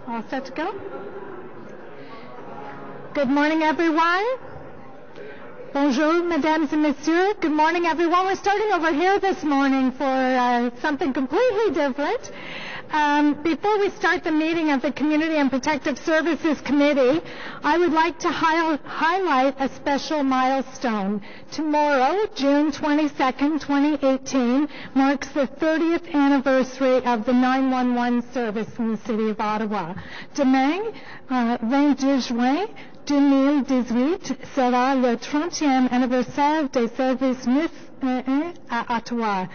All set to go? Good morning, everyone. Bonjour, mesdames et messieurs. Good morning, everyone. We're starting over here this morning for something completely different. Before we start the meeting of the Community and Protective Services Committee, I would like to highlight a special milestone. Tomorrow, June 22nd, 2018, marks the 30th anniversary of the 911 service in the City of Ottawa. Demain, 22 juin 2018, sera le 30e anniversaire des services 911 à Ottawa.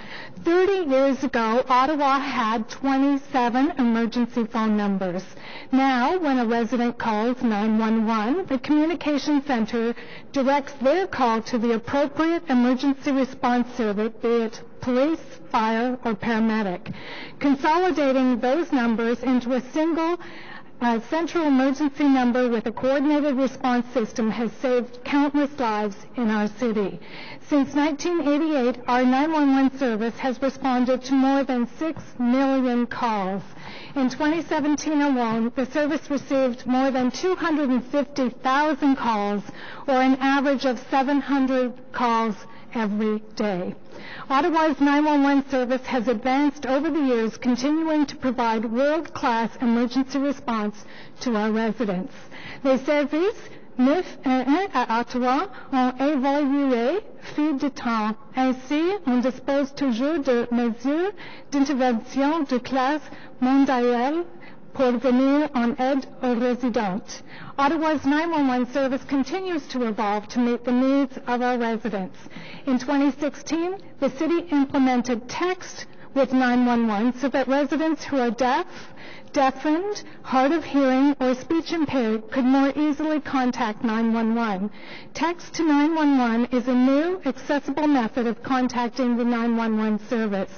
30 years ago, Ottawa had 27 emergency phone numbers. Now, when a resident calls 911, the Communication Center directs their call to the appropriate emergency response service, be it police, fire, or paramedic. Consolidating those numbers into a single central emergency number with a coordinated response system has saved countless lives in our city. Since 1988, our 911 service has responded to more than 6 million calls. In 2017 alone, the service received more than 250,000 calls, or an average of 700 calls every day. Ottawa's 911 service has advanced over the years, continuing to provide world-class emergency response to our residents. Les services 911 à Ottawa ont évolué fil de temps. Ainsi, on dispose toujours de mesures d'intervention de classe mondiale pour venir en aide aux résidents. Ottawa's 911 service continues to evolve to meet the needs of our residents. In 2016, the city implemented text with 911 so that residents who are deaf, deafened, hard of hearing, or speech impaired could more easily contact 911. Text to 911 is a new, accessible method of contacting the 911 service.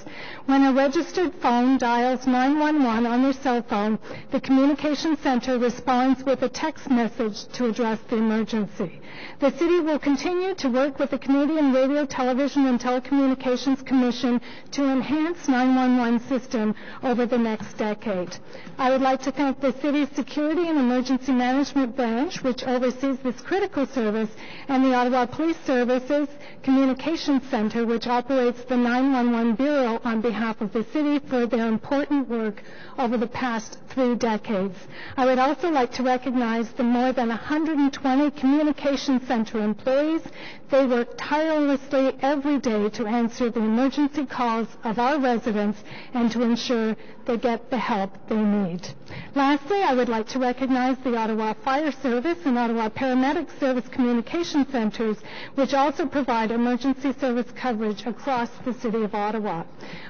When a registered phone dials 911 on their cell phone, the Communication Center responds with a text message to address the emergency. The city will continue to work with the Canadian Radio, Television, and Telecommunications Commission to enhance 911 system over the next decade. I would like to thank the city's Security and Emergency Management Branch, which oversees this critical service, and the Ottawa Police Services Communications Center, which operates the 911 Bureau on behalf of the city, for their important work over the past 3 decades. I would also like to recognize the more than 120 Communication Center employees. They work tirelessly every day to answer the emergency calls of our residents and to ensure they get the help they need. Lastly, I would like to recognize the Ottawa Fire Service and Ottawa Paramedic Service Communication Centers, which also provide emergency service coverage across the City of Ottawa.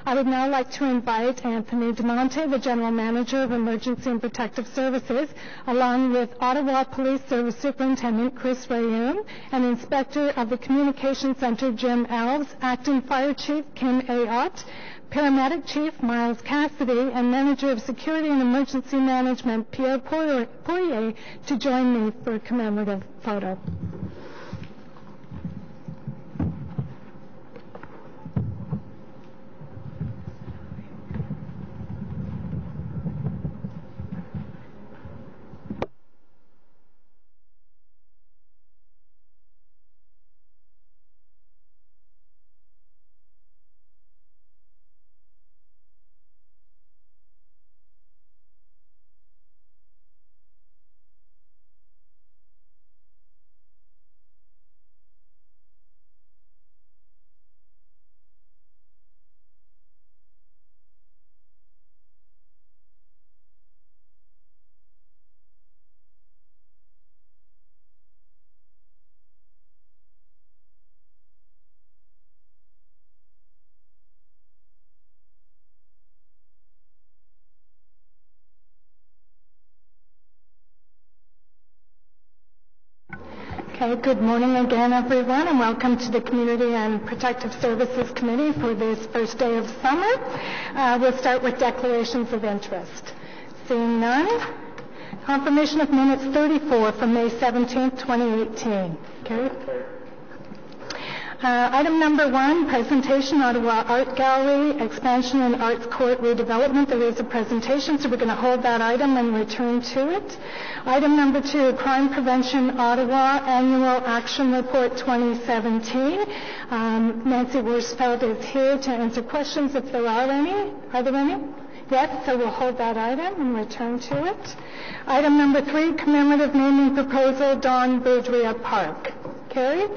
I would now like to invite Anthony DeMonte, the General Manager of Emergency and Protective Services, along with Ottawa Police Service Superintendent Chris Rayoun and Inspector of the Communication Center Jim Alves, Acting Fire Chief Kim Ayotte, Paramedic Chief Miles Cassidy, and Manager of Security and Emergency Management Pierre Poirier to join me for a commemorative photo. Okay, good morning again, everyone, and welcome to the Community and Protective Services Committee for this first day of summer. We'll start with declarations of interest. Seeing none, confirmation of minutes 34 from May 17th, 2018. Carried. Item number 1, presentation, Ottawa Art Gallery, expansion and arts court redevelopment. There is a presentation, so we're going to hold that item and return to it. Item number 2, crime prevention, Ottawa annual action report 2017. Nancy Worsfeld is here to answer questions if there are any. Are there any? Yes, so we'll hold that item and return to it. Item number 3, commemorative naming proposal, Don Boudria Park. Carried?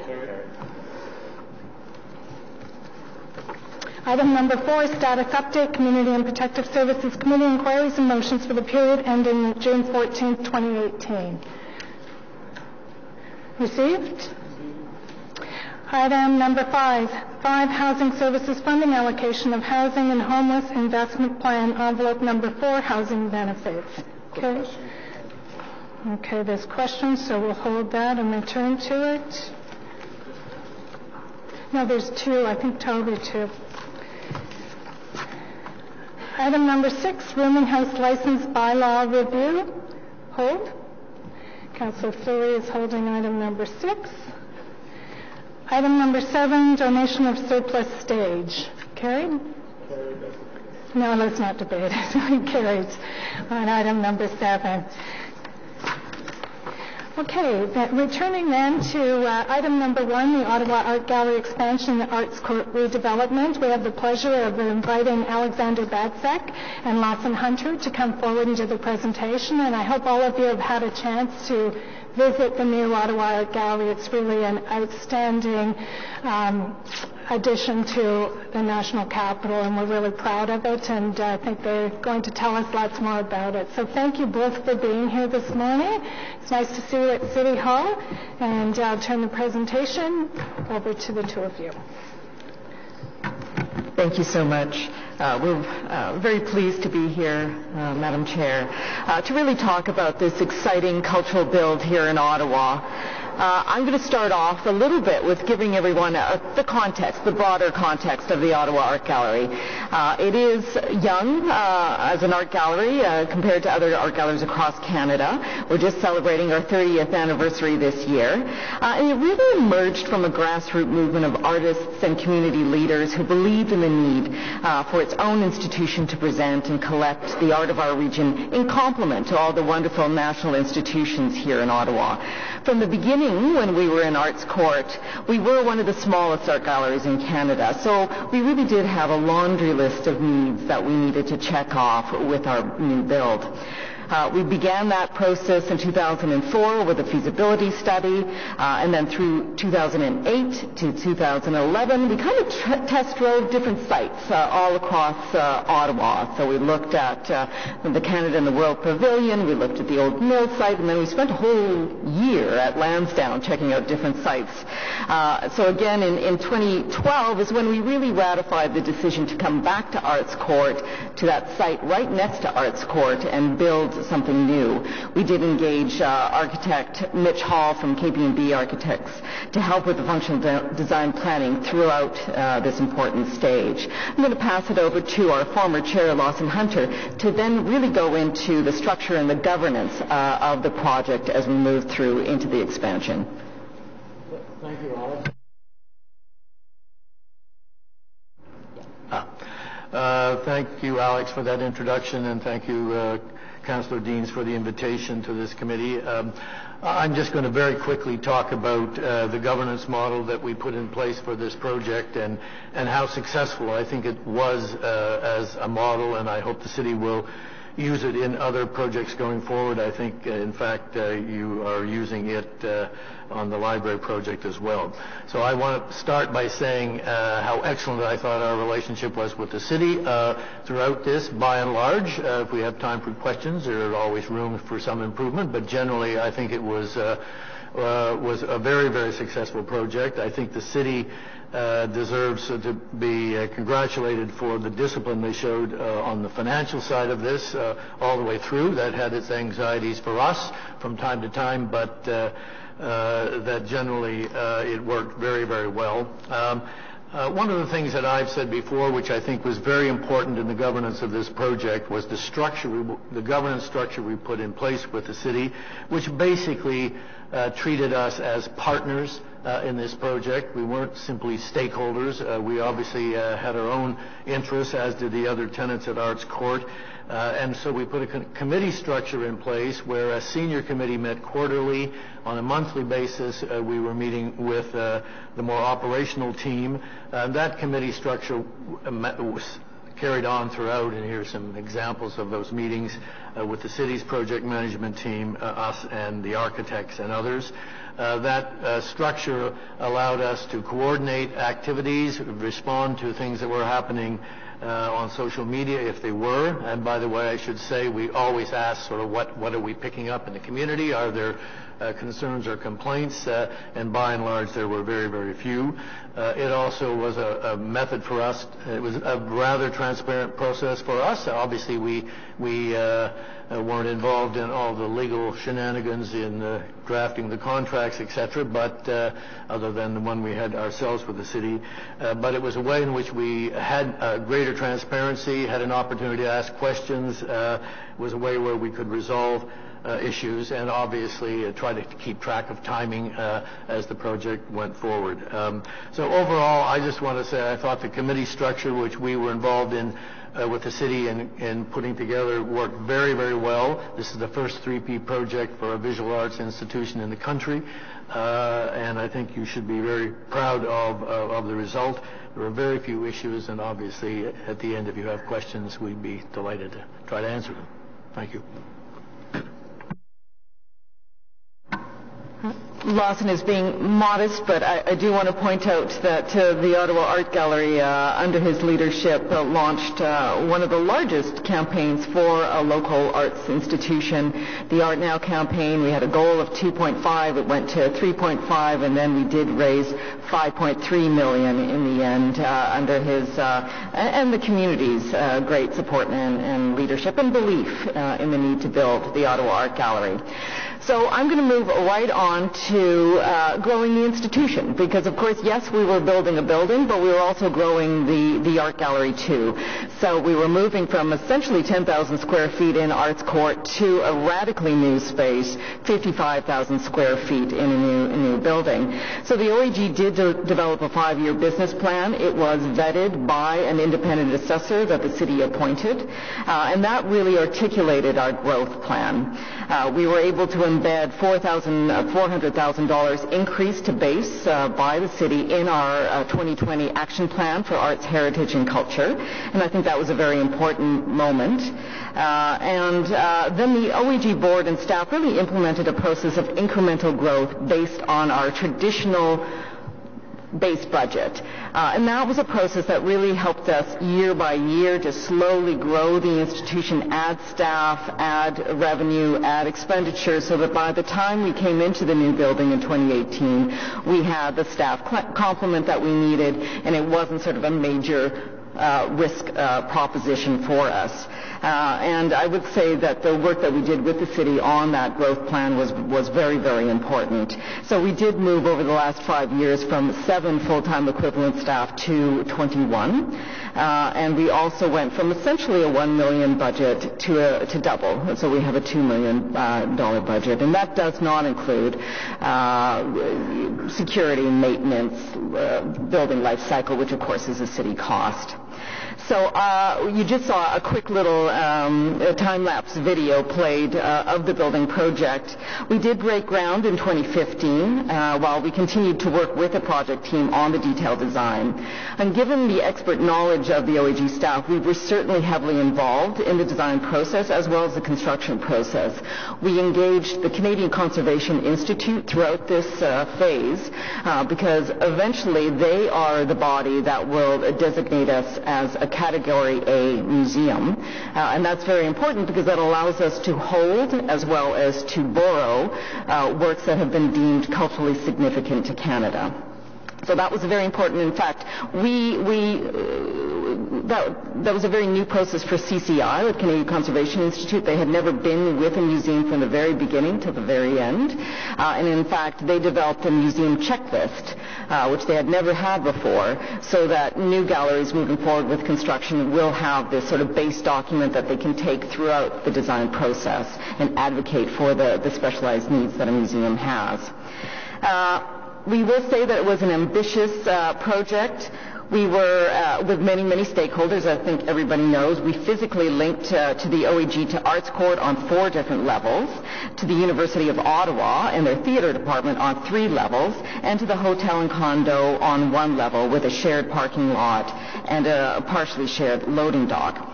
Item number 4, status update, Community and Protective Services Committee inquiries and motions for the period ending June 14, 2018. Received? Item number 5, housing services funding allocation of housing and homeless investment plan, envelope number 4, housing benefits. Okay. Okay, there's questions, so we'll hold that and return to it. No, there's 2, I think totally 2. Item number 6, rooming house license bylaw review. Hold. Councillor Fleury is holding item number 6. Item number 7, donation of surplus stage. Carried? No, let's not debate it. Carried on item number 7. Okay, returning then to item number 1, the Ottawa Art Gallery expansion and arts court redevelopment. We have the pleasure of inviting Alexander Badsek and Lawson Hunter to come forward and do the presentation, and I hope all of you have had a chance to visit the new Ottawa Art Gallery. It's really an outstanding addition to the National Capital, and we're really proud of it, and I think they're going to tell us lots more about it. So thank you both for being here this morning. It's nice to see you at City Hall, and I'll turn the presentation over to the two of you. Thank you so much. We're very pleased to be here, Madam Chair, to really talk about this exciting cultural build here in Ottawa. I'm going to start off a little bit with giving everyone the context, the broader context of the Ottawa Art Gallery. It is young as an art gallery compared to other art galleries across Canada. We're just celebrating our 30th anniversary this year. And it really emerged from a grassroots movement of artists and community leaders who believed in the need for its own institution to present and collect the art of our region in complement to all the wonderful national institutions here in Ottawa. From the beginning, when we were in Arts Court, we were one of the smallest art galleries in Canada, so we really did have a laundry list of needs that we needed to check off with our new build. We began that process in 2004 with a feasibility study, and then through 2008 to 2011, we kind of test drove different sites all across Ottawa. So we looked at the Canada and the World Pavilion, we looked at the Old Mill site, and then we spent a whole year at Lansdowne checking out different sites. So again, in 2012 is when we really ratified the decision to come back to Arts Court, to that site right next to Arts Court, and build something new. We did engage architect Mitch Hall from KP&B Architects to help with the functional design planning throughout this important stage. I'm going to pass it over to our former chair, Lawson Hunter, to then really go into the structure and the governance of the project as we move through into the expansion. Thank you, Alex. Thank you, Alex, for that introduction, and thank you, Councillor Deans, for the invitation to this committee. I'm just going to very quickly talk about the governance model that we put in place for this project and how successful I think it was as a model, and I hope the city will use it in other projects going forward. I think, in fact, you are using it on the library project as well. So I want to start by saying how excellent I thought our relationship was with the city throughout this, by and large. If we have time for questions, there are always room for some improvement, but generally I think it was a very, very successful project. I think the city deserves to be congratulated for the discipline they showed on the financial side of this all the way through. That had its anxieties for us from time to time, but that generally it worked very, very well. One of the things that I've said before, which I think was very important in the governance of this project, was the governance structure we put in place with the city, which basically treated us as partners in this project. We weren't simply stakeholders. We obviously had our own interests, as did the other tenants at Arts Court. And so we put a committee structure in place where a senior committee met quarterly. On a monthly basis, we were meeting with the more operational team. That committee structure was carried on throughout, and here's some examples of those meetings with the city's project management team, us and the architects and others. That structure allowed us to coordinate activities, respond to things that were happening on social media if they were. And by the way, I should say we always ask sort of what are we picking up in the community? Are there concerns or complaints? And by and large, there were very, very few. It also was a method for us. It was a rather transparent process for us. Obviously, we weren't involved in all the legal shenanigans in drafting the contracts, etc., but other than the one we had ourselves with the city. But it was a way in which we had greater transparency, had an opportunity to ask questions. It was a way where we could resolve issues and obviously try to keep track of timing as the project went forward. So overall, I just want to say I thought the committee structure, which we were involved in with the city in putting together, worked very, very well. This is the first 3P project for a visual arts institution in the country, and I think you should be very proud of the result. There were very few issues, and obviously at the end, if you have questions, we'd be delighted to try to answer them. Thank you. Lawson is being modest, but I do want to point out that the Ottawa Art Gallery, under his leadership, launched one of the largest campaigns for a local arts institution, the Art Now campaign. We had a goal of 2.5, it went to 3.5, and then we did raise 5.3 million in the end under his and the community's great support and leadership and belief in the need to build the Ottawa Art Gallery. So I'm going to move right on to growing the institution, because of course, yes, we were building a building, but we were also growing the art gallery too. So we were moving from essentially 10,000 square feet in Arts Court to a radically new space, 55,000 square feet in a new building. So the OAG did develop a 5-year business plan. It was vetted by an independent assessor that the city appointed, and that really articulated our growth plan. We were able to embed $400,000 increase to base by the city in our 2020 action plan for arts, heritage, and culture, and I think that was a very important moment. And then the OEG board and staff really implemented a process of incremental growth based on our traditional base budget. And that was a process that really helped us year by year to slowly grow the institution, add staff, add revenue, add expenditure, so that by the time we came into the new building in 2018, we had the staff complement that we needed, and it wasn't sort of a major risk proposition for us. And I would say that the work that we did with the city on that growth plan was very, very important. So we did move over the last 5 years from 7 full-time equivalent staff to 21. And we also went from essentially a $1 million budget to double. So we have a $2 million budget. And that does not include security, maintenance, building life cycle, which of course is a city cost. So you just saw a quick little time-lapse video played of the building project. We did break ground in 2015 while we continued to work with the project team on the detailed design. And given the expert knowledge of the OAG staff, we were certainly heavily involved in the design process as well as the construction process. We engaged the Canadian Conservation Institute throughout this phase because eventually they are the body that will designate us as a Category A museum, and that's very important because that allows us to hold as well as to borrow works that have been deemed culturally significant to Canada. So that was very important. In fact, that was a very new process for CCI, the Canadian Conservation Institute. They had never been with a museum from the very beginning to the very end. And in fact, they developed a museum checklist, which they had never had before, so that new galleries moving forward with construction will have this sort of base document that they can take throughout the design process and advocate for the specialized needs that a museum has. We will say that it was an ambitious project. We were with many, many stakeholders. I think everybody knows. We physically linked to the OAG to Arts Court on 4 different levels, to the University of Ottawa and their theatre department on 3 levels, and to the hotel and condo on 1 level with a shared parking lot and a partially shared loading dock.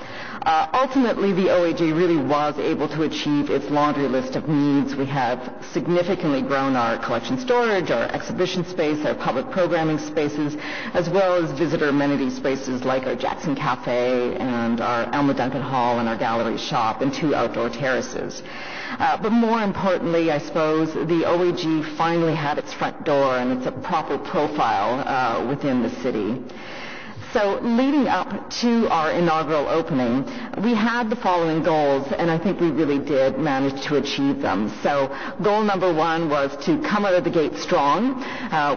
Ultimately, the OAG really was able to achieve its laundry list of needs. We have significantly grown our collection storage, our exhibition space, our public programming spaces, as well as visitor amenity spaces like our Jackson Cafe and our Elma Duncan Hall and our gallery shop and 2 outdoor terraces. But more importantly, I suppose, the OAG finally had its front door and it's a proper profile within the city. So leading up to our inaugural opening, we had the following goals, and I think we really did manage to achieve them. So goal number 1 was to come out of the gate strong.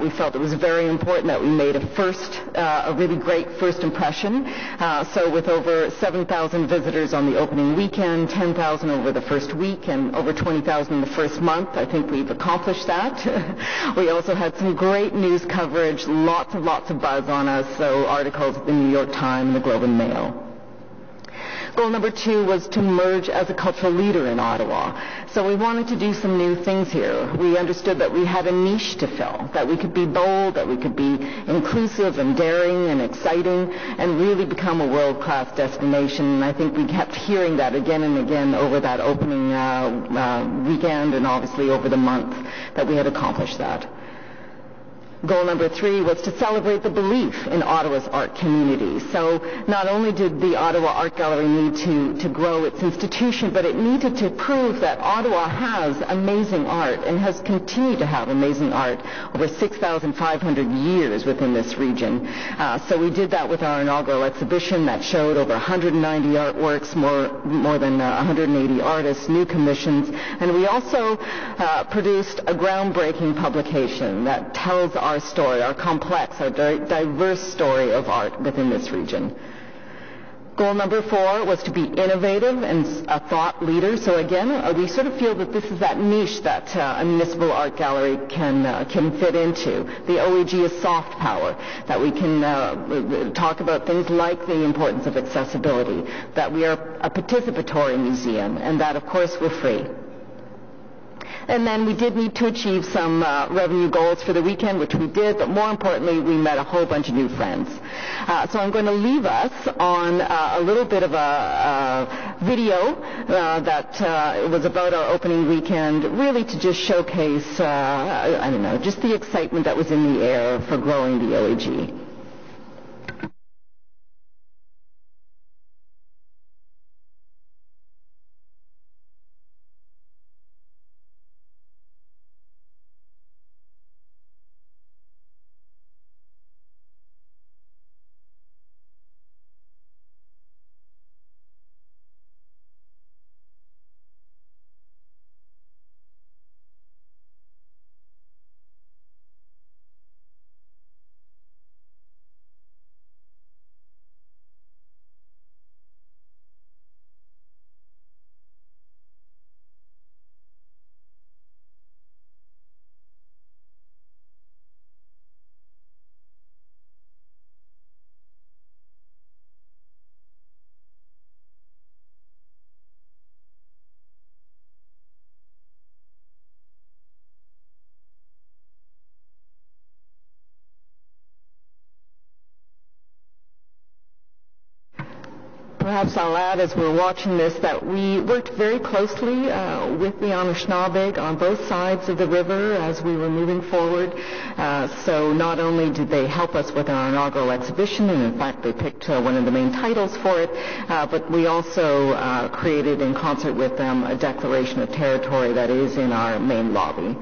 We felt it was very important that we made a really great first impression. So with over 7,000 visitors on the opening weekend, 10,000 over the first week, and over 20,000 in the first month, I think we've accomplished that. We also had some great news coverage, lots of buzz on us, so articles the New York Times and the Globe and Mail. Goal number 2 was to merge as a cultural leader in Ottawa. So we wanted to do some new things here. We understood that we had a niche to fill, that we could be bold, that we could be inclusive and daring and exciting and really become a world-class destination. And I think we kept hearing that again and again over that opening weekend and obviously over the month that we had accomplished that. Goal number 3 was to celebrate the belief in Ottawa's art community. So not only did the Ottawa Art Gallery need to grow its institution, but it needed to prove that Ottawa has amazing art and has continued to have amazing art over 6,500 years within this region. So we did that with our inaugural exhibition that showed over 190 artworks, more than 180 artists, new commissions, and we also produced a groundbreaking publication that tells our story, our complex, our diverse story of art within this region. Goal number 4 was to be innovative and a thought leader. So again, we sort of feel that this is that niche that a municipal art gallery can fit into. The OAG is soft power, that we can talk about things like the importance of accessibility, that we are a participatory museum, and that, of course, we're free. And then we did need to achieve some revenue goals for the weekend, which we did, but more importantly, we met a whole bunch of new friends. So I'm going to leave us on a little bit of a video that was about our opening weekend, really to just showcase, just the excitement that was in the air for growing the OAG. Perhaps I'll add, as we're watching this, that we worked very closely with the Anishinaabe on both sides of the river as we were moving forward. So not only did they help us with our inaugural exhibition, and in fact they picked one of the main titles for it, but we also created in concert with them a declaration of territory that is in our main lobby.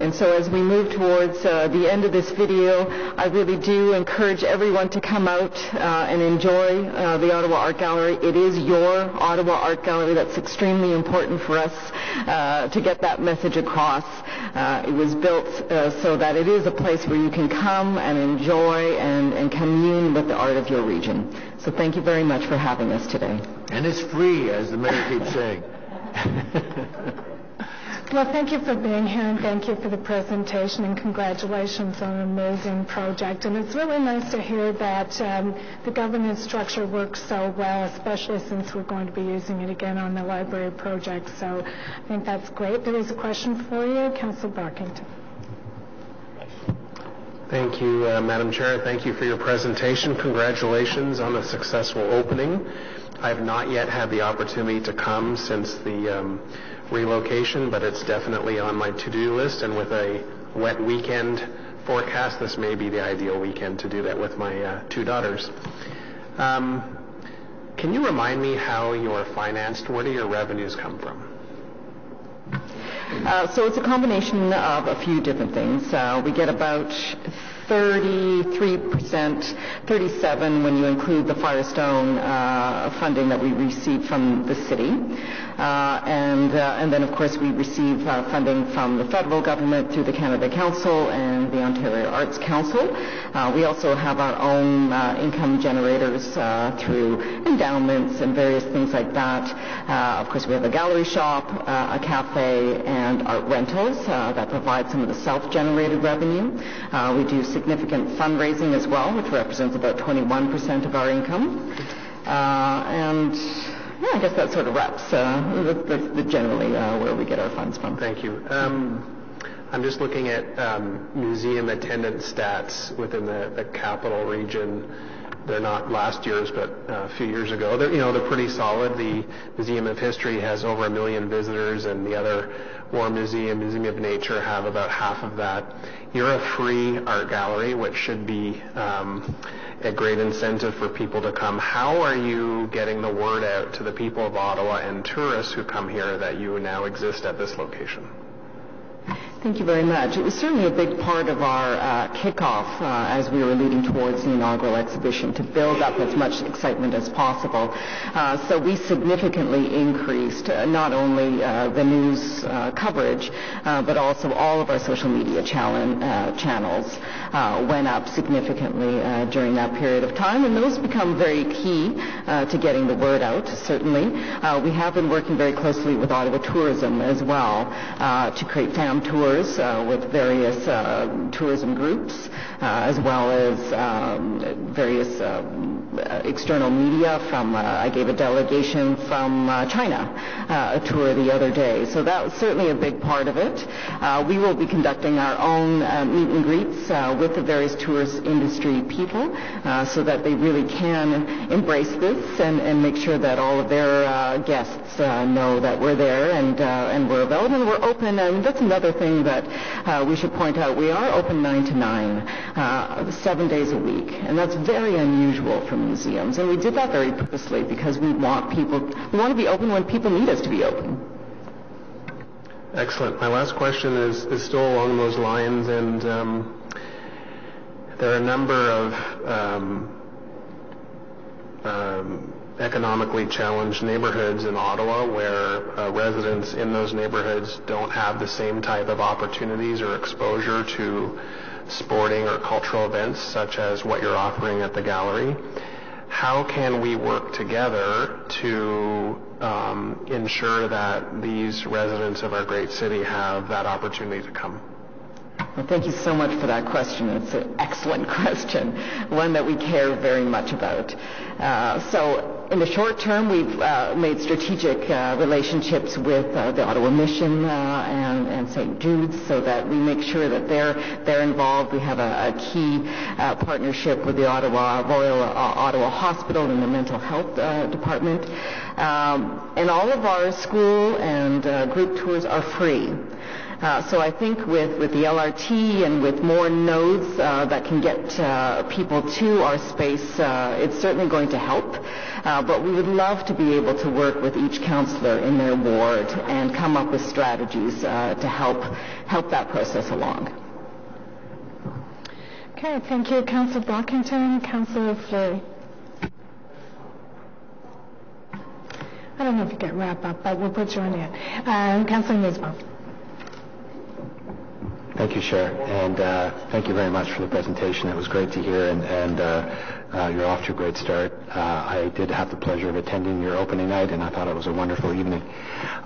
And so as we move towards the end of this video, I really do encourage everyone to come out and enjoy the Ottawa Art Gallery. It is your Ottawa Art Gallery. That's extremely important for us to get that message across. It was built so that it is a place where you can come and enjoy and commune with the art of your region. So thank you very much for having us today. And it's free, as the mayor keeps saying. Well, thank you for being here, and thank you for the presentation, and congratulations on an amazing project. And it's really nice to hear that the governance structure works so well, especially since we're going to be using it again on the library project. So I think that's great. There is a question for you, Councillor Barkington. Thank you, Madam Chair. Thank you for your presentation. Congratulations on a successful opening. I have not yet had the opportunity to come since the relocation, but it's definitely on my to-do list, and with a wet weekend forecast, this may be the ideal weekend to do that with my two daughters. Can you remind me how you're financed? Where do your revenues come from? So it's a combination of a few different things. We get about 33%, 37% when you include the Firestone funding that we receive from the city. And then, of course, we receive funding from the federal government through the Canada Council and the Ontario Arts Council. We also have our own income generators through endowments and various things like that. Of course, we have a gallery shop, a cafe, and art rentals that provide some of the self-generated revenue. We do significant fundraising as well, which represents about 21% of our income. And yeah, I guess that sort of wraps. That's generally where we get our funds from. Thank you. I'm just looking at museum attendance stats within the capital region. They're not last year's, but a few years ago. They're pretty solid. The Museum of History has over 1 million visitors, and the other War Museum, Museum of Nature have about half of that. You're a free art gallery, which should be a great incentive for people to come. How are you getting the word out to the people of Ottawa and tourists who come here that you now exist at this location? Thank you very much. It was certainly a big part of our kickoff as we were leading towards the inaugural exhibition to build up as much excitement as possible. So we significantly increased not only the news coverage, but also all of our social media channels went up significantly during that period of time, and those become very key to getting the word out, certainly. We have been working very closely with Ottawa Tourism as well to create fam tours with various tourism groups, as well as various external media from, I gave a delegation from China a tour the other day. So that was certainly a big part of it. We will be conducting our own meet and greets with the various tourist industry people so that they really can embrace this and make sure that all of their guests know that we're there and we're available and we're open. And that's another thing that we should point out. We are open 9 to 9, 7 days a week, and that's very unusual for museums. And we did that very purposely because we want to be open when people need us to be open. Excellent. My last question is still along those lines, and there are a number of economically challenged neighborhoods in Ottawa where residents in those neighborhoods don't have the same type of opportunities or exposure to sporting or cultural events such as what you're offering at the gallery. How can we work together to ensure that these residents of our great city have that opportunity to come? Well, thank you so much for that question. It's an excellent question, one that we care very much about. So in the short term, we've made strategic relationships with the Ottawa Mission and St. Jude's so that we make sure that they're involved. We have a key partnership with the Royal Ottawa Hospital and the Mental Health Department. And all of our school and group tours are free. So I think with the LRT and with more nodes that can get people to our space, it's certainly going to help. but we would love to be able to work with each councillor in their ward and come up with strategies to help that process along. Okay, thank you, Councillor Brockington. Councillor Fleury. I don't know if you can wrap up, but we'll put you on it. Councillor Nisbet. Thank you, Chair, and thank you very much for the presentation. It was great to hear, and you're off to a great start. I did have the pleasure of attending your opening night, and I thought it was a wonderful evening.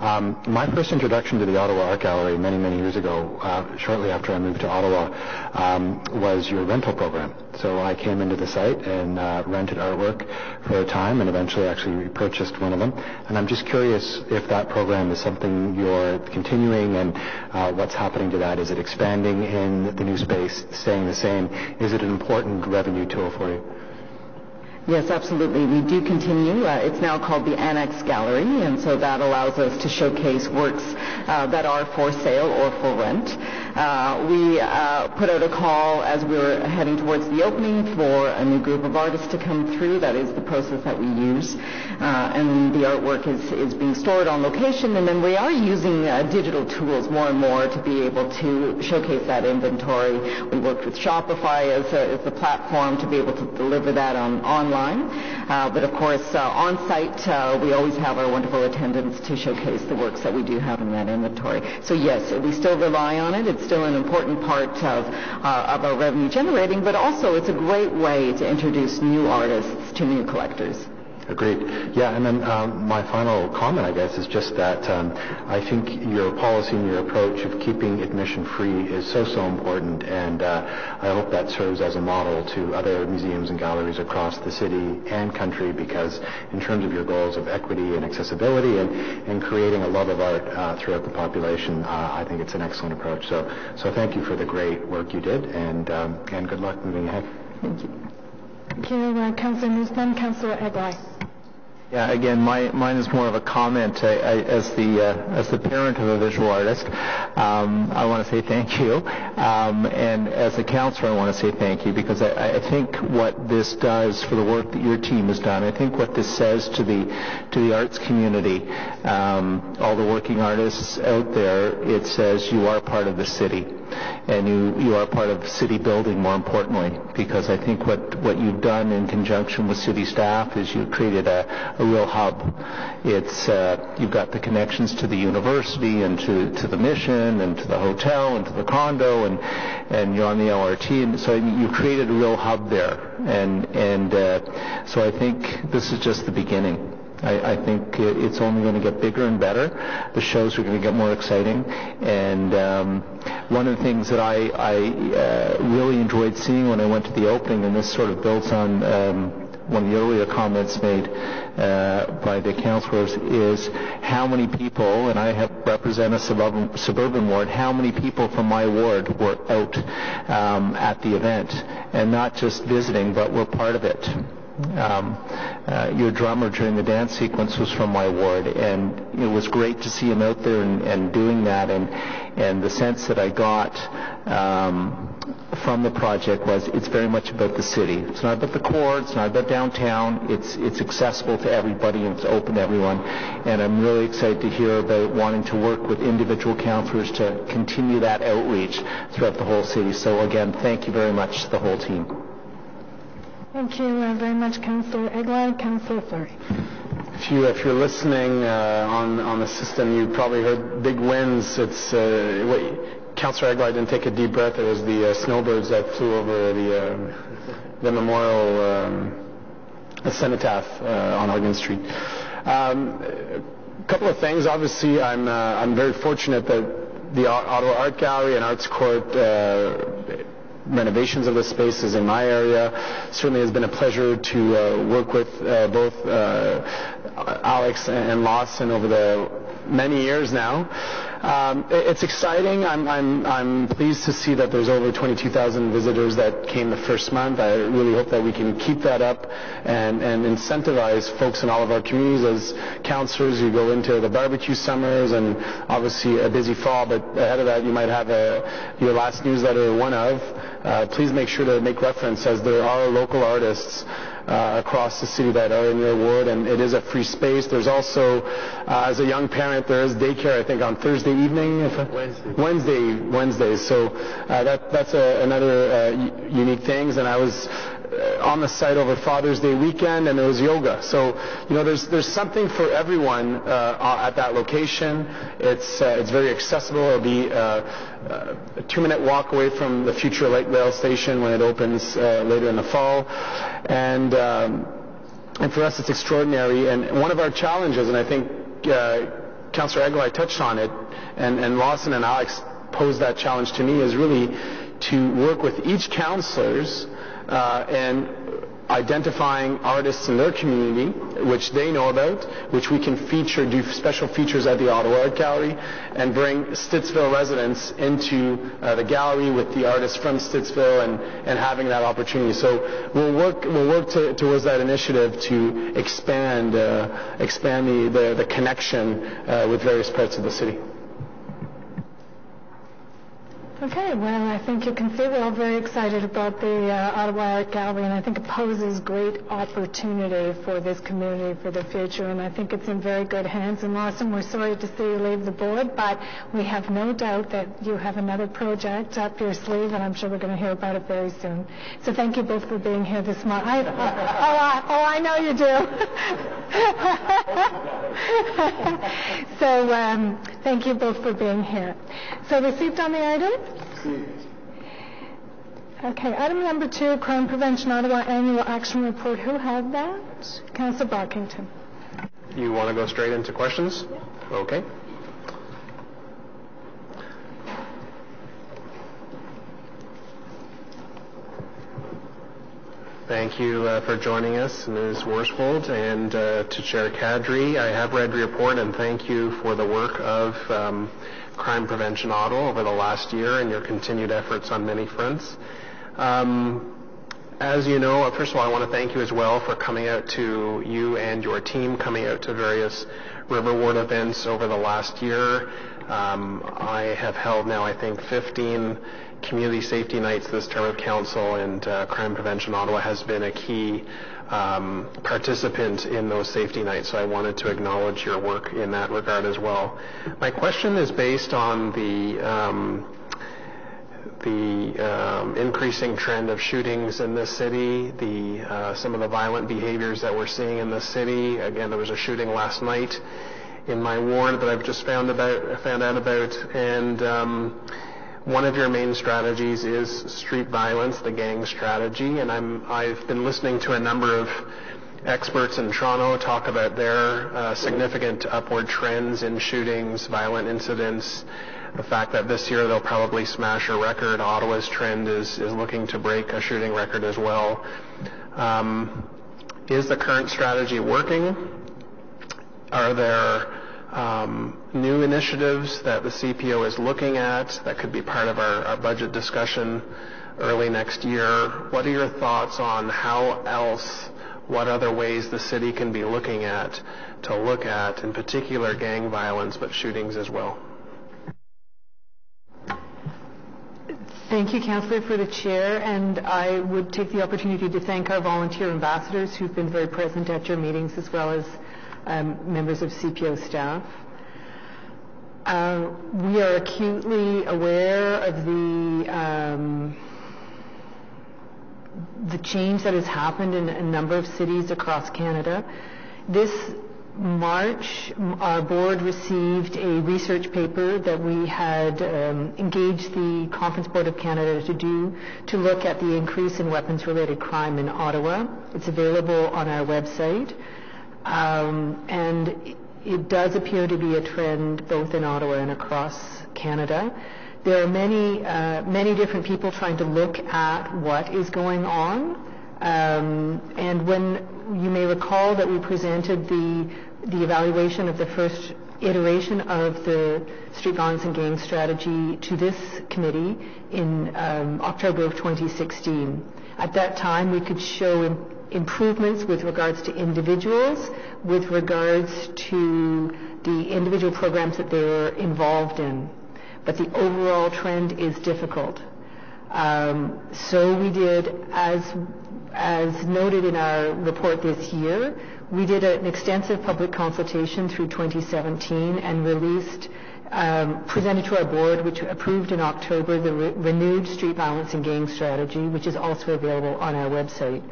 My first introduction to the Ottawa Art Gallery many, many years ago, shortly after I moved to Ottawa, was your rental program. So I came into the site and rented artwork for a time, and eventually actually purchased one of them. And I'm just curious if that program is something you're continuing, and what's happening to that. Is it expanding in the new space, staying the same? Is it an important revenue tool for you? Yes, absolutely. We do continue. It's now called the Annex Gallery, and so that allows us to showcase works that are for sale or for rent. We put out a call as we were heading towards the opening for a new group of artists to come through. That is the process that we use. And the artwork is being stored on location, and then we are using digital tools more and more to be able to showcase that inventory. We worked with Shopify as the platform to be able to deliver that online. But of course, on site, we always have our wonderful attendants to showcase the works that we do have in that inventory. So yes, we still rely on it. It's still an important part of our revenue generating, but also it's a great way to introduce new artists to new collectors. Agreed. Yeah, and then my final comment, I guess, is just that I think your policy and your approach of keeping admission free is so important, and I hope that serves as a model to other museums and galleries across the city and country, because in terms of your goals of equity and accessibility and creating a love of art throughout the population, I think it's an excellent approach. So thank you for the great work you did, and good luck moving ahead. Thank you. Thank you, Councillor Newsman. Councillor Egli. Yeah, again, mine is more of a comment. As the parent of a visual artist, I want to say thank you, and as a counselor, I want to say thank you, because I think what this does for the work that your team has done, I think what this says to the arts community, all the working artists out there, it says you are part of the city. And you are part of city building, more importantly, because I think what you've done in conjunction with city staff is you've created a real hub. It's you've got the connections to the university and to the mission and to the hotel and to the condo, and you're on the LRT, and so you've created a real hub there. And so I think this is just the beginning. I think it's only going to get bigger and better. The shows are going to get more exciting. And one of the things that I really enjoyed seeing when I went to the opening, and this sort of builds on one of the earlier comments made by the councillors, is how many people, and I represent a suburban ward, how many people from my ward were out at the event, and not just visiting, but were part of it. Your drummer during the dance sequence was from my ward, and it was great to see him out there and doing that, and the sense that I got from the project was it's very much about the city. It's not about the core, it's not about downtown, it's accessible to everybody and it's open to everyone, and I'm really excited to hear about wanting to work with individual councillors to continue that outreach throughout the whole city. So again, thank you very much to the whole team. Thank you very much, Councillor Egli. Councillor Fleury. If you're listening on the system, you probably heard big winds. It's Councillor Egli didn't take a deep breath. It was the snowbirds that flew over the memorial cenotaph on Oregon Street. A couple of things. Obviously, I'm very fortunate that the Ottawa Art Gallery and Arts Court renovations of the spaces in my area. Certainly has been a pleasure to work with both Alex and Lawson over the many years now. It's exciting. I'm pleased to see that there's over 22,000 visitors that came the first month. I really hope that we can keep that up and incentivize folks in all of our communities. As councillors, you go into the barbecue summers and obviously a busy fall, but ahead of that you might have your last newsletter, one of. Please make sure to make reference, as there are local artists across the city that are in your ward, and it is a free space. There's also, as a young parent, there is daycare, I think, on Thursday evening. Wednesday. So that's another unique thing. And I was on the site over Father's Day weekend, and there was yoga. So, there's something for everyone at that location. It's very accessible. It'll be a 2-minute walk away from the future light rail station when it opens later in the fall. And for us, it's extraordinary. And one of our challenges, and I think Councillor Aguilar touched on it, and Lawson and Alex posed that challenge to me, is really to work with each councillors and identifying artists in their community, which they know about, which we can feature, do special features at the Ottawa Art Gallery, and bring Stittsville residents into the gallery with the artists from Stittsville and having that opportunity. So we'll work towards that initiative to expand the connection with various parts of the city. Okay, well, I think you can see we're all very excited about the Ottawa Art Gallery, and I think it poses great opportunity for this community for the future, and I think it's in very good hands. And Lawson, we're sorry to see you leave the board, but we have no doubt that you have another project up your sleeve, and I'm sure we're going to hear about it very soon. So thank you both for being here this morning. I know you do. So thank you both for being here. So received on the item? Okay, item number 2, Crime Prevention Ottawa Annual Action Report. Who had that? Councillor Barkington. You want to go straight into questions? Okay. Thank you for joining us, Ms. Worsfold, and to Chair Kadri. I have read the report, and thank you for the work of Crime Prevention Ottawa over the last year and your continued efforts on many fronts. As you know, first of all, I want to thank you as well for coming out to you and your team coming out to various River Ward events over the last year. I have held now, I think, 15 community safety nights this term of council, and Crime Prevention Ottawa has been a key participant in those safety nights, so I wanted to acknowledge your work in that regard as well. My question is based on the increasing trend of shootings in this city, some of the violent behaviors that we're seeing in the city. Again, there was a shooting last night in my ward that I've just found out about, and one of your main strategies is street violence, the gang strategy, and I've been listening to a number of experts in Toronto talk about their significant upward trends in shootings, violent incidents, the fact that this year they'll probably smash a record. Ottawa's trend is looking to break a shooting record as well. Is the current strategy working? Are there new initiatives that the CPO is looking at that could be part of our budget discussion early next year? What are your thoughts on what other ways the city can be looking at in particular gang violence, but shootings as well? Thank you, Councillor, for the chair, and I would take the opportunity to thank our volunteer ambassadors who've been very present at your meetings, as well as members of CPO staff. We are acutely aware of the change that has happened in a number of cities across Canada. This March, our board received a research paper that we had engaged the Conference Board of Canada to look at the increase in weapons-related crime in Ottawa. It's available on our website. And it does appear to be a trend both in Ottawa and across Canada. There are many different people trying to look at what is going on. And when you may recall that we presented the evaluation of the first iteration of the street violence and gang strategy to this committee in October of 2016. At that time, we could show improvements with regards to individuals, with regards to the individual programs that they were involved in. But the overall trend is difficult. So we did, as noted in our report this year, we did an extensive public consultation through 2017 and released, presented to our board, which approved in October, the renewed street violence and gang strategy, which is also available on our website.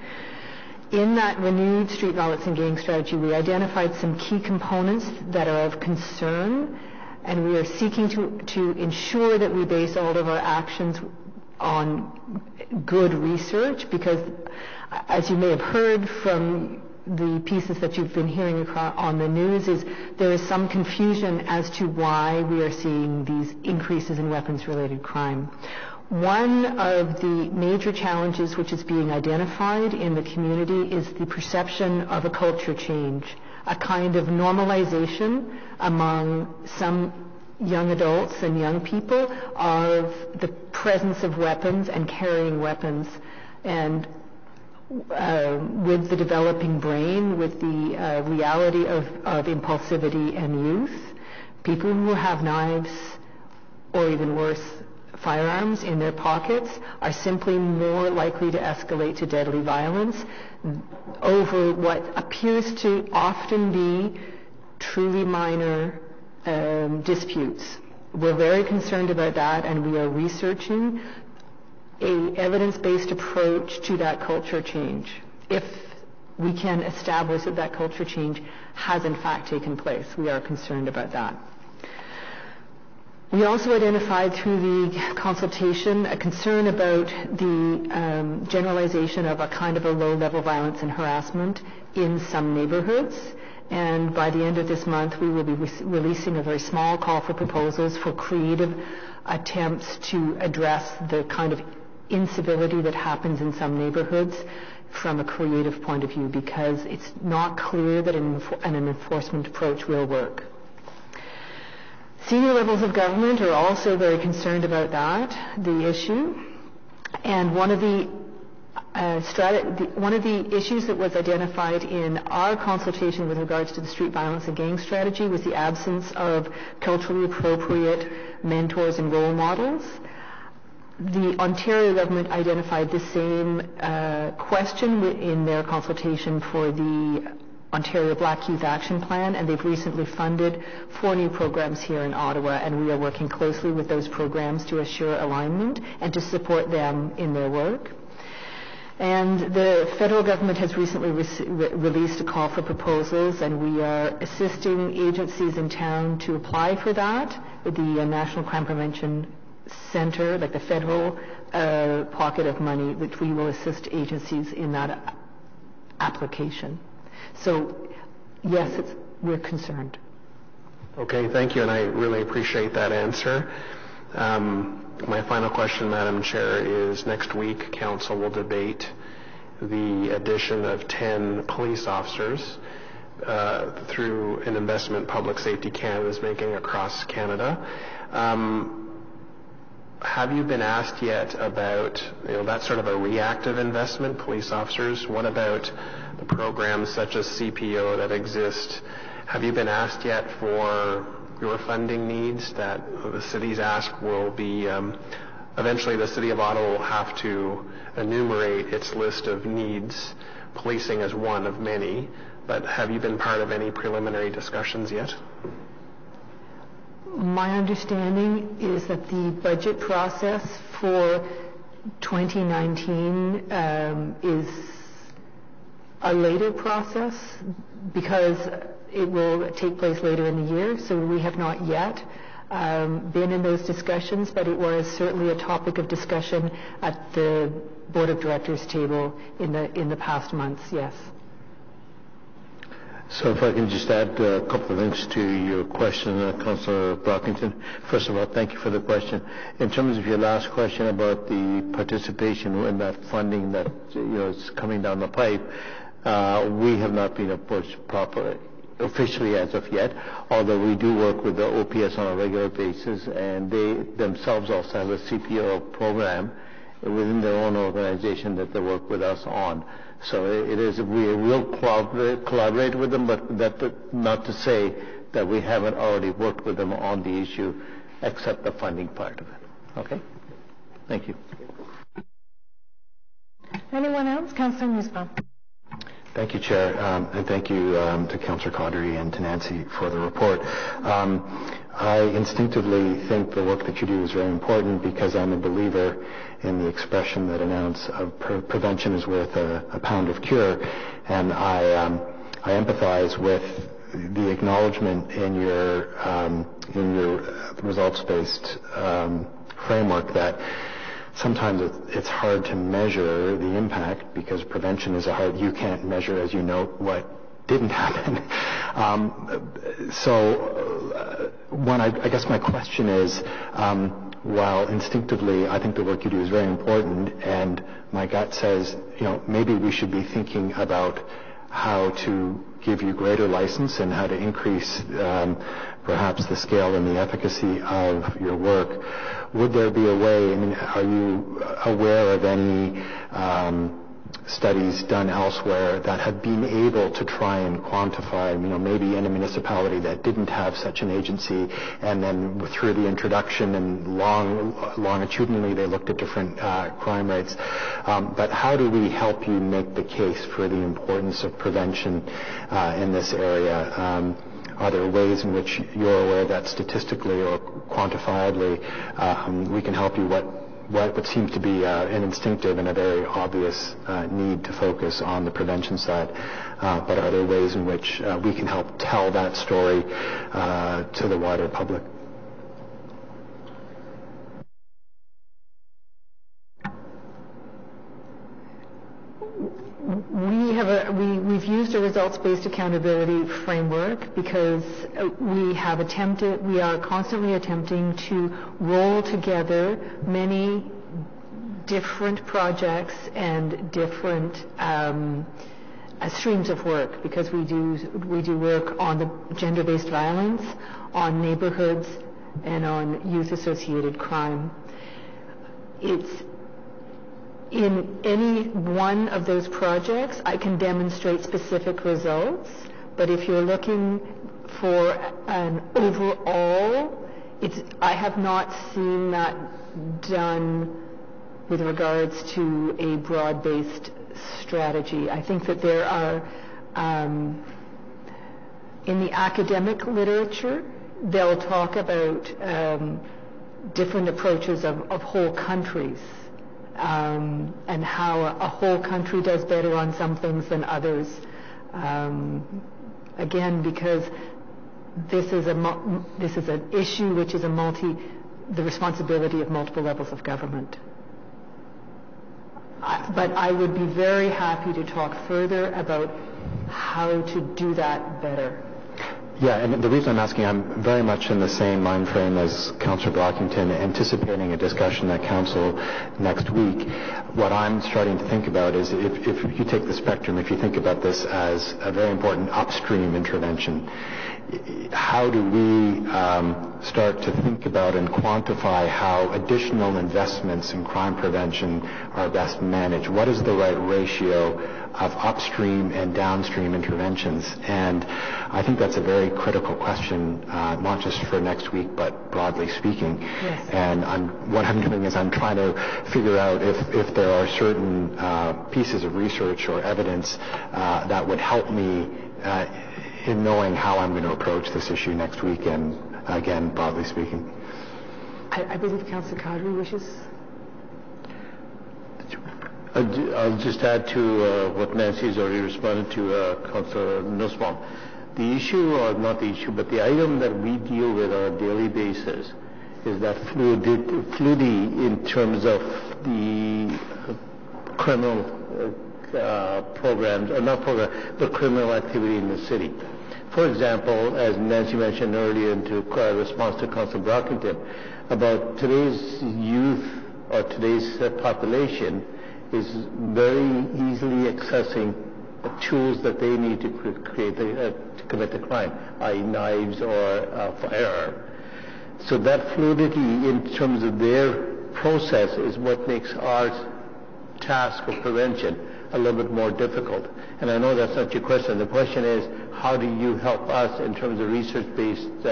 In that renewed street violence and gang strategy, we identified some key components that are of concern, and we are seeking to ensure that we base all of our actions on good research, because as you may have heard from the pieces that you've been hearing on the news, is there is some confusion as to why we are seeing these increases in weapons-related crime. One of the major challenges which is being identified in the community is the perception of a culture change, a kind of normalization among some young adults and young people of the presence of weapons and carrying weapons. And with the developing brain, with the reality of impulsivity and youth, people who have knives, or even worse, firearms in their pockets, are simply more likely to escalate to deadly violence over what appears to often be truly minor disputes. We're very concerned about that, and we are researching an evidence-based approach to that culture change, if we can establish that that culture change has in fact taken place. We are concerned about that. We also identified through the consultation a concern about the generalization of a kind of a low-level violence and harassment in some neighborhoods. And by the end of this month, we will be releasing a very small call for proposals for creative attempts to address the kind of incivility that happens in some neighborhoods from a creative point of view, because it's not clear that an enforcement approach will work. Senior levels of government are also very concerned about that, the issue. And one of the issues that was identified in our consultation with regards to the street violence and gang strategy was the absence of culturally appropriate mentors and role models. The Ontario government identified the same question in their consultation for the Ontario Black Youth Action Plan, and they've recently funded 4 new programs here in Ottawa, and we are working closely with those programs to assure alignment and to support them in their work. And the federal government has recently released a call for proposals, and we are assisting agencies in town to apply for that. The National Crime Prevention Center, like the federal pocket of money, which we will assist agencies in that application. So, yes, we're concerned. Okay, thank you, and I really appreciate that answer. My final question, Madam Chair, is next week Council will debate the addition of 10 police officers through an investment Public Safety Canada is making across Canada. Have you been asked yet about that sort of a reactive investment, police officers? What about the programs such as CPO that exist? Have you been asked yet for your funding needs that the city's ask will be, eventually the City of Ottawa will have to enumerate its list of needs, policing as one of many, but have you been part of any preliminary discussions yet? My understanding is that the budget process for 2019 is a later process because it will take place later in the year, so we have not yet been in those discussions, but it was certainly a topic of discussion at the Board of Directors table in the past months, yes. So if I can just add a couple of things to your question, Councillor Brockington. First of all, thank you for the question. In terms of your last question about the participation in that funding that is coming down the pipe, we have not been approached properly, officially as of yet, although we do work with the OPS on a regular basis, and they themselves also have a CPO program within their own organization that they work with us on. So it is, we will collaborate with them, but that not to say that we haven't already worked with them on the issue, except the funding part of it. Okay? Thank you. Anyone else? Councillor Nussbaum. Thank you, Chair, and thank you to Councillor Caudry and to Nancy for the report. I instinctively think the work that you do is very important because I'm a believer in the expression that an ounce of prevention is worth a pound of cure, and I empathize with the acknowledgement in your results-based framework that sometimes it's hard to measure the impact because prevention is you can't measure, as you know, what didn't happen. I guess my question is, while instinctively I think the work you do is very important, and my gut says, maybe we should be thinking about how to give you greater license and how to increase perhaps the scale and the efficacy of your work. Would there be a way, are you aware of any studies done elsewhere that have been able to try and quantify, maybe in a municipality that didn't have such an agency, and then through the introduction and longitudinally they looked at different crime rates. But how do we help you make the case for the importance of prevention in this area? Are there ways in which you're aware that statistically or quantifiably we can help you what seems to be an instinctive and a very obvious need to focus on the prevention side? But are there ways in which we can help tell that story to the wider public? We've used a results-based accountability framework because we are constantly attempting to roll together many different projects and different streams of work, because we do work on the gender-based violence, on neighborhoods, and on youth-associated crime. In any one of those projects, I can demonstrate specific results, but if you're looking for an overall, I have not seen that done with regards to a broad-based strategy. I think that there are, in the academic literature, they'll talk about different approaches of whole countries. And how a whole country does better on some things than others. Again, because this is an issue which is the responsibility of multiple levels of government. But I would be very happy to talk further about how to do that better. Yeah, and the reason I'm asking, I'm very much in the same mind frame as Councillor Brockington, anticipating a discussion at Council next week. What I'm starting to think about is if you take the spectrum, if you think about this as a very important upstream intervention, how do we start to think about and quantify how additional investments in crime prevention are best managed? What is the right ratio of upstream and downstream interventions? And I think that's a very critical question, not just for next week, but broadly speaking. Yes. And what I'm doing is I'm trying to figure out if there are certain pieces of research or evidence that would help me in knowing how I'm going to approach this issue next week, and again, broadly speaking. I believe Councillor Caudry wishes. I'll just add to what Nancy has already responded to Councillor Nussbaum. The issue, or not the issue, but the item that we deal with on a daily basis is that fluidity in terms of the criminal programs, or not program, but criminal activity in the city. For example, as Nancy mentioned earlier in response to Councillor Brockington, about today's youth or today's population is very easily accessing the tools that they need to to commit the crime, i.e. knives or firearm. So that fluidity in terms of their process is what makes our task of prevention a little bit more difficult. And I know that's not your question. The question is, how do you help us in terms of research-based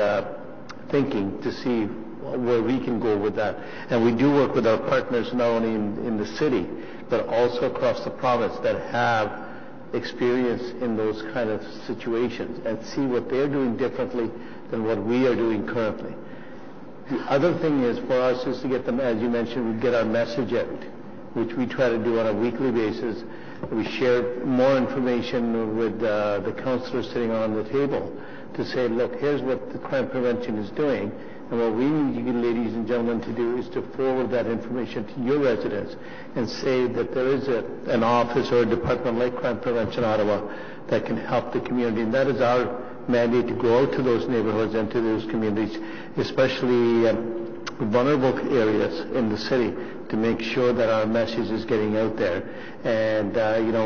thinking to see where we can go with that. And we do work with our partners not only in the city, but also across the province that have experience in those kind of situations and see what they're doing differently than what we are doing currently. The other thing is for us is to get them, as you mentioned, we get our message out, which we try to do on a weekly basis. We share more information with the councillors sitting on the table to say, look, here's what the crime prevention is doing. And what we need you ladies and gentlemen to do is to forward that information to your residents and say that there is an office or a department like Crime Prevention Ottawa that can help the community. And that is our mandate, to go out to those neighborhoods and to those communities, especially vulnerable areas in the city, to make sure that our message is getting out there. And,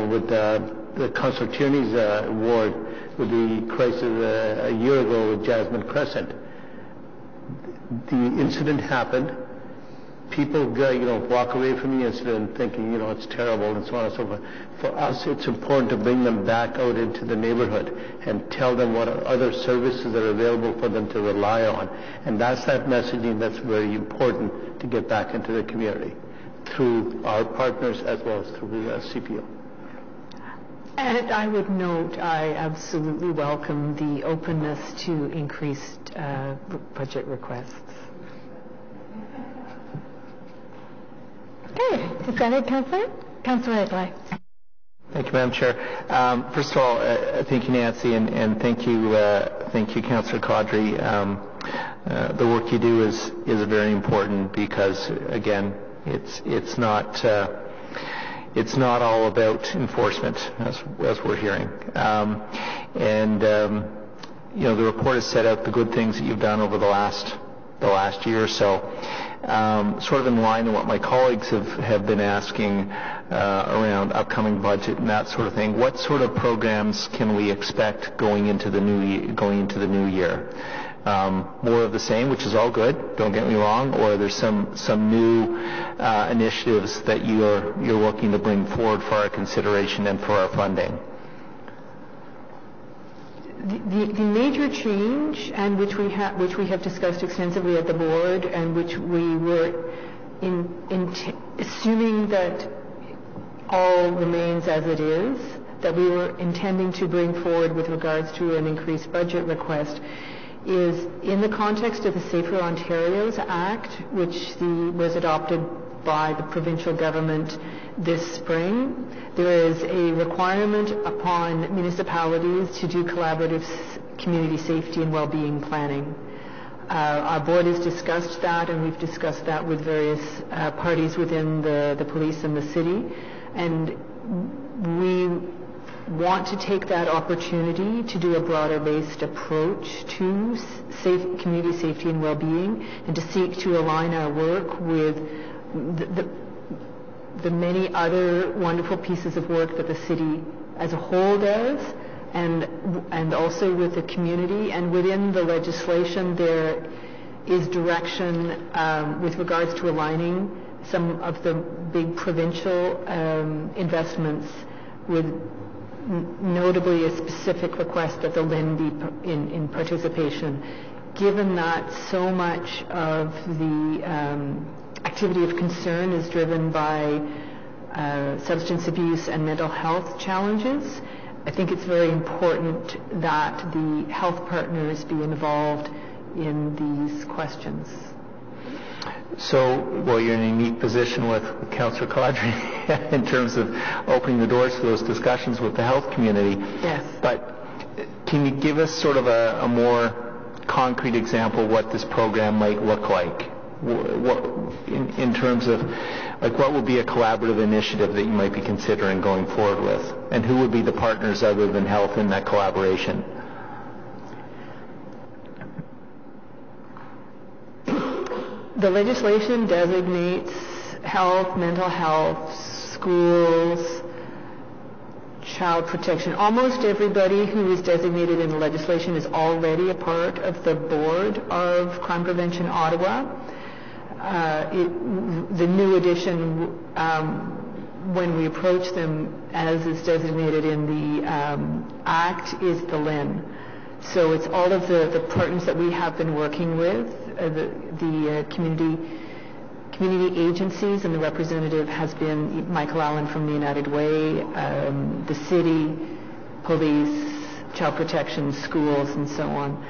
with the Councillor Tierney's ward, with the crisis a year ago with Jasmine Crescent, the incident happened. People, walk away from the incident thinking, it's terrible and so on and so forth. For us, it's important to bring them back out into the neighborhood and tell them what other services are available for them to rely on. And that's that messaging that's very important to get back into the community through our partners as well as through the CPO. And I would note, I absolutely welcome the openness to increased budget requests. Okay, is that it, Councillor? Councillor Egley. Thank you, Madam Chair. First of all, thank you, Nancy, and thank you, Councillor Caudry. The work you do is very important because, again, it's not all about enforcement, as we're hearing. The report has set out the good things that you've done over the last year or so. Sort of in line with what my colleagues have been asking around upcoming budget and that sort of thing. What sort of programs can we expect going into the new year? More of the same, which is all good, don't get me wrong, or there's some new initiatives that you're looking to bring forward for our consideration and for our funding? The major change, and which we have discussed extensively at the board, and which we were assuming that all remains as it is, that we were intending to bring forward with regards to an increased budget request, is in the context of the Safer Ontario's Act, which was adopted by the provincial government this spring. There is a requirement upon municipalities to do collaborative community safety and well-being planning. Our board has discussed that, and we've discussed that with various parties within the police and the city, and we want to take that opportunity to do a broader-based approach to community safety and well-being, and to seek to align our work with the many other wonderful pieces of work that the city as a whole does, and also with the community. And within the legislation, there is direction with regards to aligning some of the big provincial investments with notably a specific request that the LIN be in participation, given that so much of the activity of concern is driven by substance abuse and mental health challenges. I think it's very important that the health partners be involved in these questions. So, well, you're in a unique position with Councillor Caudry in terms of opening the doors to those discussions with the health community. Yes. But can you give us sort of a more concrete example of what this program might look like? What, in terms of, like, what would be a collaborative initiative that you might be considering going forward with? And who would be the partners other than health in that collaboration? The legislation designates health, mental health, schools, child protection. Almost everybody who is designated in the legislation is already a part of the board of Crime Prevention Ottawa. The new addition, when we approach them, as is designated in the Act, is the LIN. So it's all of the partners that we have been working with, the community agencies, and the representative has been Michael Allen from the United Way, the city, police, child protection, schools, and so on.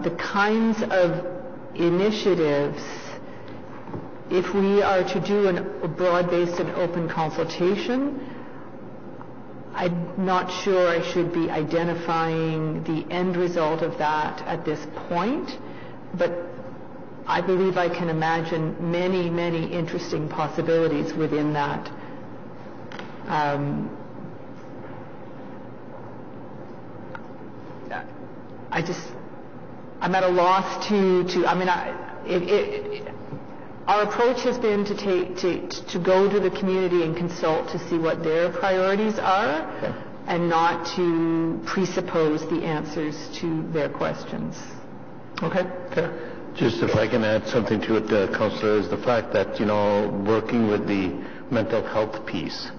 The kinds of initiatives, if we are to do a broad-based and open consultation, I'm not sure I should be identifying the end result of that at this point, but I believe I can imagine many, many interesting possibilities within that. I'm at a loss our approach has been to go to the community and consult to see what their priorities are, okay, and not to presuppose the answers to their questions. Okay, fair. Just if I can add something to it, Councillor, is the fact that, working with the mental health piece,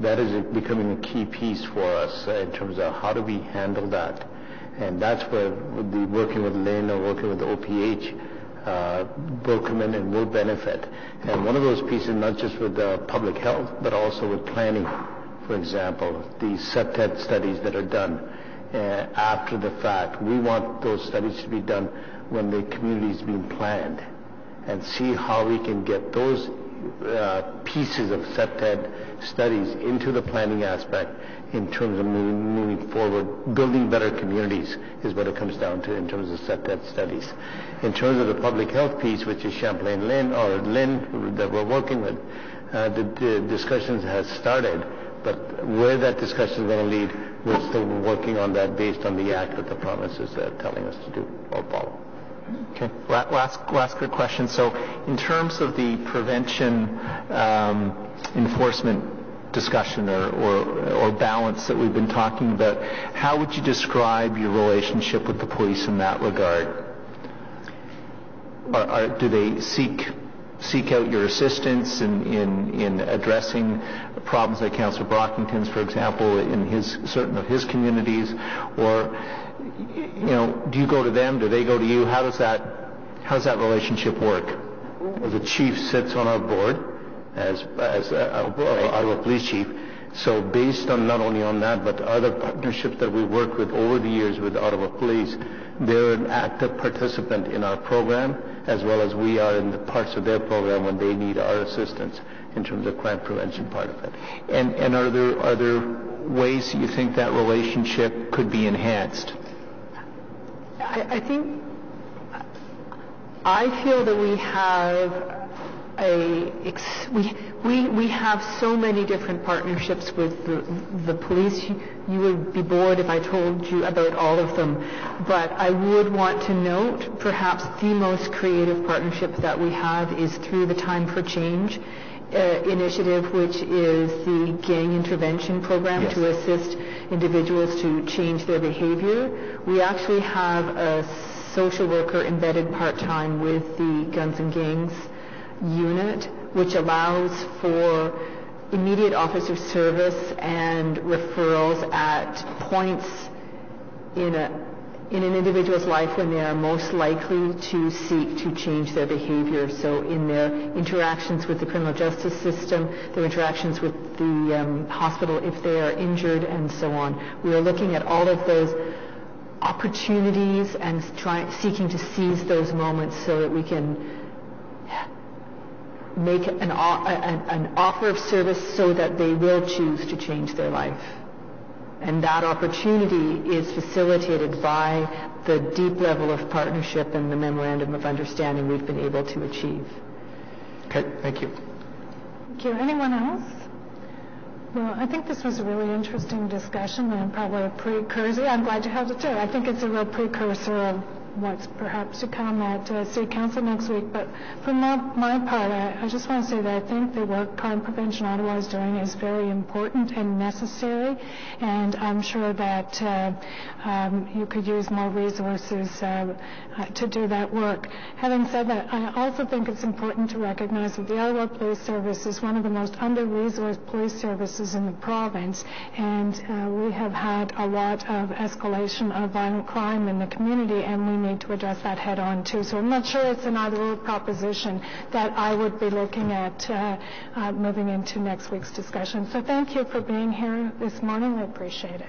that is becoming a key piece for us in terms of how do we handle that. And that's where the working with Lynn or working with the OPH will come in and will benefit. And one of those pieces, not just with public health, but also with planning. For example, the septet studies that are done after the fact. We want those studies to be done when the community is being planned, and see how we can get those pieces of septet studies into the planning aspect in terms of moving forward. Building better communities is what it comes down to in terms of septet studies. In terms of the public health piece, which is Champlain Lynn or Lynn that we're working with, the discussions has started, but where that discussion is going to lead, we're still working on that based on the act that the province is telling us to do or follow. Okay. Last good question. So, in terms of the prevention enforcement discussion or balance that we've been talking about, how would you describe your relationship with the police in that regard? Do they seek out your assistance in addressing problems like Councillor Brockington's, for example, in certain of his communities, or do you go to them? Do they go to you? How does that relationship work? Well, the chief sits on our board as Ottawa Police Chief. So based on not only on that, but other partnerships that we worked with over the years with Ottawa Police, they're an active participant in our program, as well as we are in the parts of their program when they need our assistance in terms of crime prevention part of it. And are there ways you think that relationship could be enhanced? I feel that we have we have so many different partnerships with the police. You would be bored if I told you about all of them, but I would want to note perhaps the most creative partnership that we have is through the Time for Change initiative, which is the gang intervention program, yes, to assist individuals to change their behavior. We actually have a social worker embedded part-time with the Guns and Gangs unit, which allows for immediate officer service and referrals at points in an individual's life when they are most likely to seek to change their behavior. So in their interactions with the criminal justice system, their interactions with the hospital if they are injured, and so on. We are looking at all of those opportunities and seeking to seize those moments so that we can make an offer of service so that they will choose to change their life. And that opportunity is facilitated by the deep level of partnership and the memorandum of understanding we've been able to achieve. Okay, thank you. Thank you. Anyone else? Well, I think this was a really interesting discussion and probably a precursor. I'm glad you held it too. I think it's a real precursor of what's perhaps to come at City Council next week. But for my part, I just want to say that I think the work Crime Prevention Ottawa is doing is very important and necessary, and I'm sure that you could use more resources to do that work. Having said that, I also think it's important to recognize that the Ottawa Police Service is one of the most under-resourced police services in the province, and we have had a lot of escalation of violent crime in the community, and we need to address that head-on too. So I'm not sure it's an either-or proposition that I would be looking at moving into next week's discussion. So thank you for being here this morning. I appreciate it.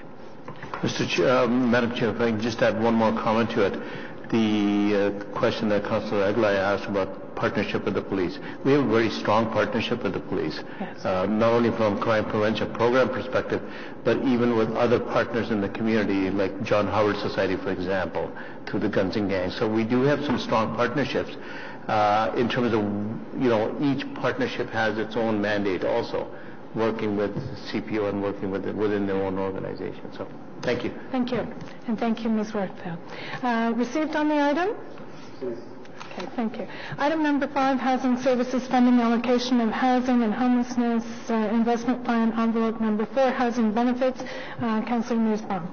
Madam Chair, if I can just add one more comment to it. The question that Councillor Aguilar asked about partnership with the police. We have a very strong partnership with the police, yes. Not only from crime prevention program perspective, but even with other partners in the community, like John Howard Society, for example, through the Guns and Gangs. So we do have some strong partnerships. In terms of, each partnership has its own mandate also, working with CPO and working within their own organization. So, thank you. Thank you. And thank you, Ms. Worthfield. Received on the item? Okay, thank you. Item number 5, Housing Services Funding Allocation of Housing and Homelessness Investment Plan, envelope number 4, Housing Benefits. Councillor Nussbaum.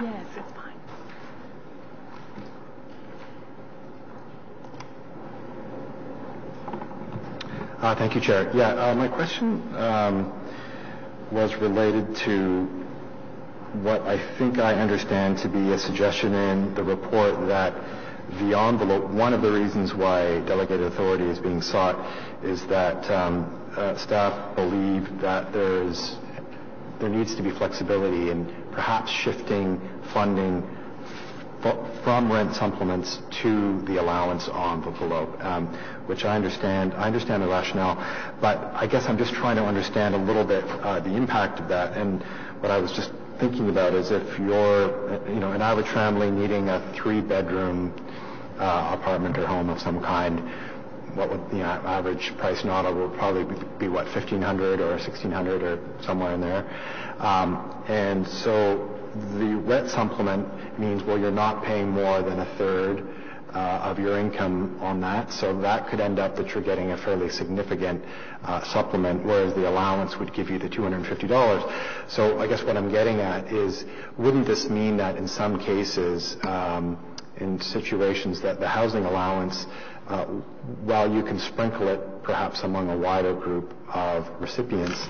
Yes, it's fine. Thank you, Chair. My question was related to what I think I understand to be a suggestion in the report that the envelope, one of the reasons why delegated authority is being sought is that staff believe that there needs to be flexibility in perhaps shifting funding from rent supplements to the allowance envelope, which I understand the rationale, but I guess I'm just trying to understand a little bit the impact of that. And what I was just thinking about is if you're, an average family needing a 3-bedroom apartment or home of some kind, what would the average price in Ottawa would probably be what, $1,500 or $1,600 or somewhere in there. And so the rent supplement means, well, you're not paying more than a third of your income on that, so that could end up that you're getting a fairly significant supplement, whereas the allowance would give you the $250. So I guess what I'm getting at is, wouldn't this mean that in some cases, in situations that the housing allowance, while you can sprinkle it perhaps among a wider group of recipients,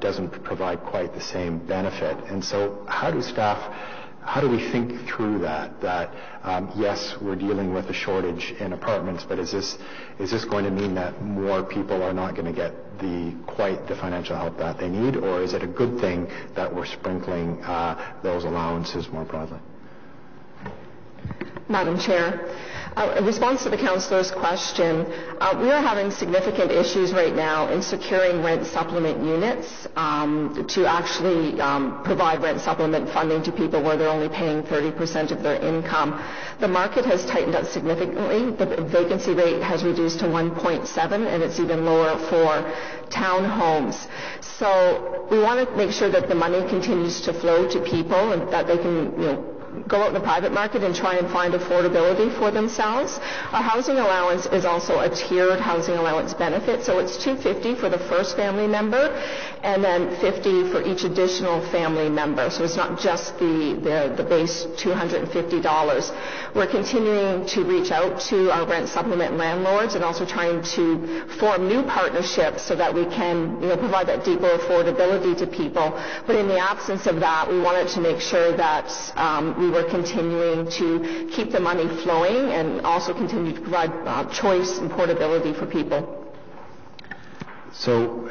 doesn't provide quite the same benefit? And so how do we think through that yes, we're dealing with a shortage in apartments, but is this going to mean that more people are not going to get quite the financial help that they need, or is it a good thing that we're sprinkling those allowances more broadly? Madam Chair, in response to the councillor's question, we are having significant issues right now in securing rent supplement units to actually provide rent supplement funding to people where they're only paying 30% of their income. The market has tightened up significantly. The vacancy rate has reduced to 1.7, and it's even lower for townhomes. So we want to make sure that the money continues to flow to people and that they can, go out in the private market and try and find affordability for themselves. Our housing allowance is also a tiered housing allowance benefit, so it's $250 for the first family member and then $50 for each additional family member. So it's not just the base $250. We're continuing to reach out to our rent supplement landlords and also trying to form new partnerships so that we can provide that deeper affordability to people. But in the absence of that, we wanted to make sure that we were continuing to keep the money flowing and also continue to provide choice and portability for people. So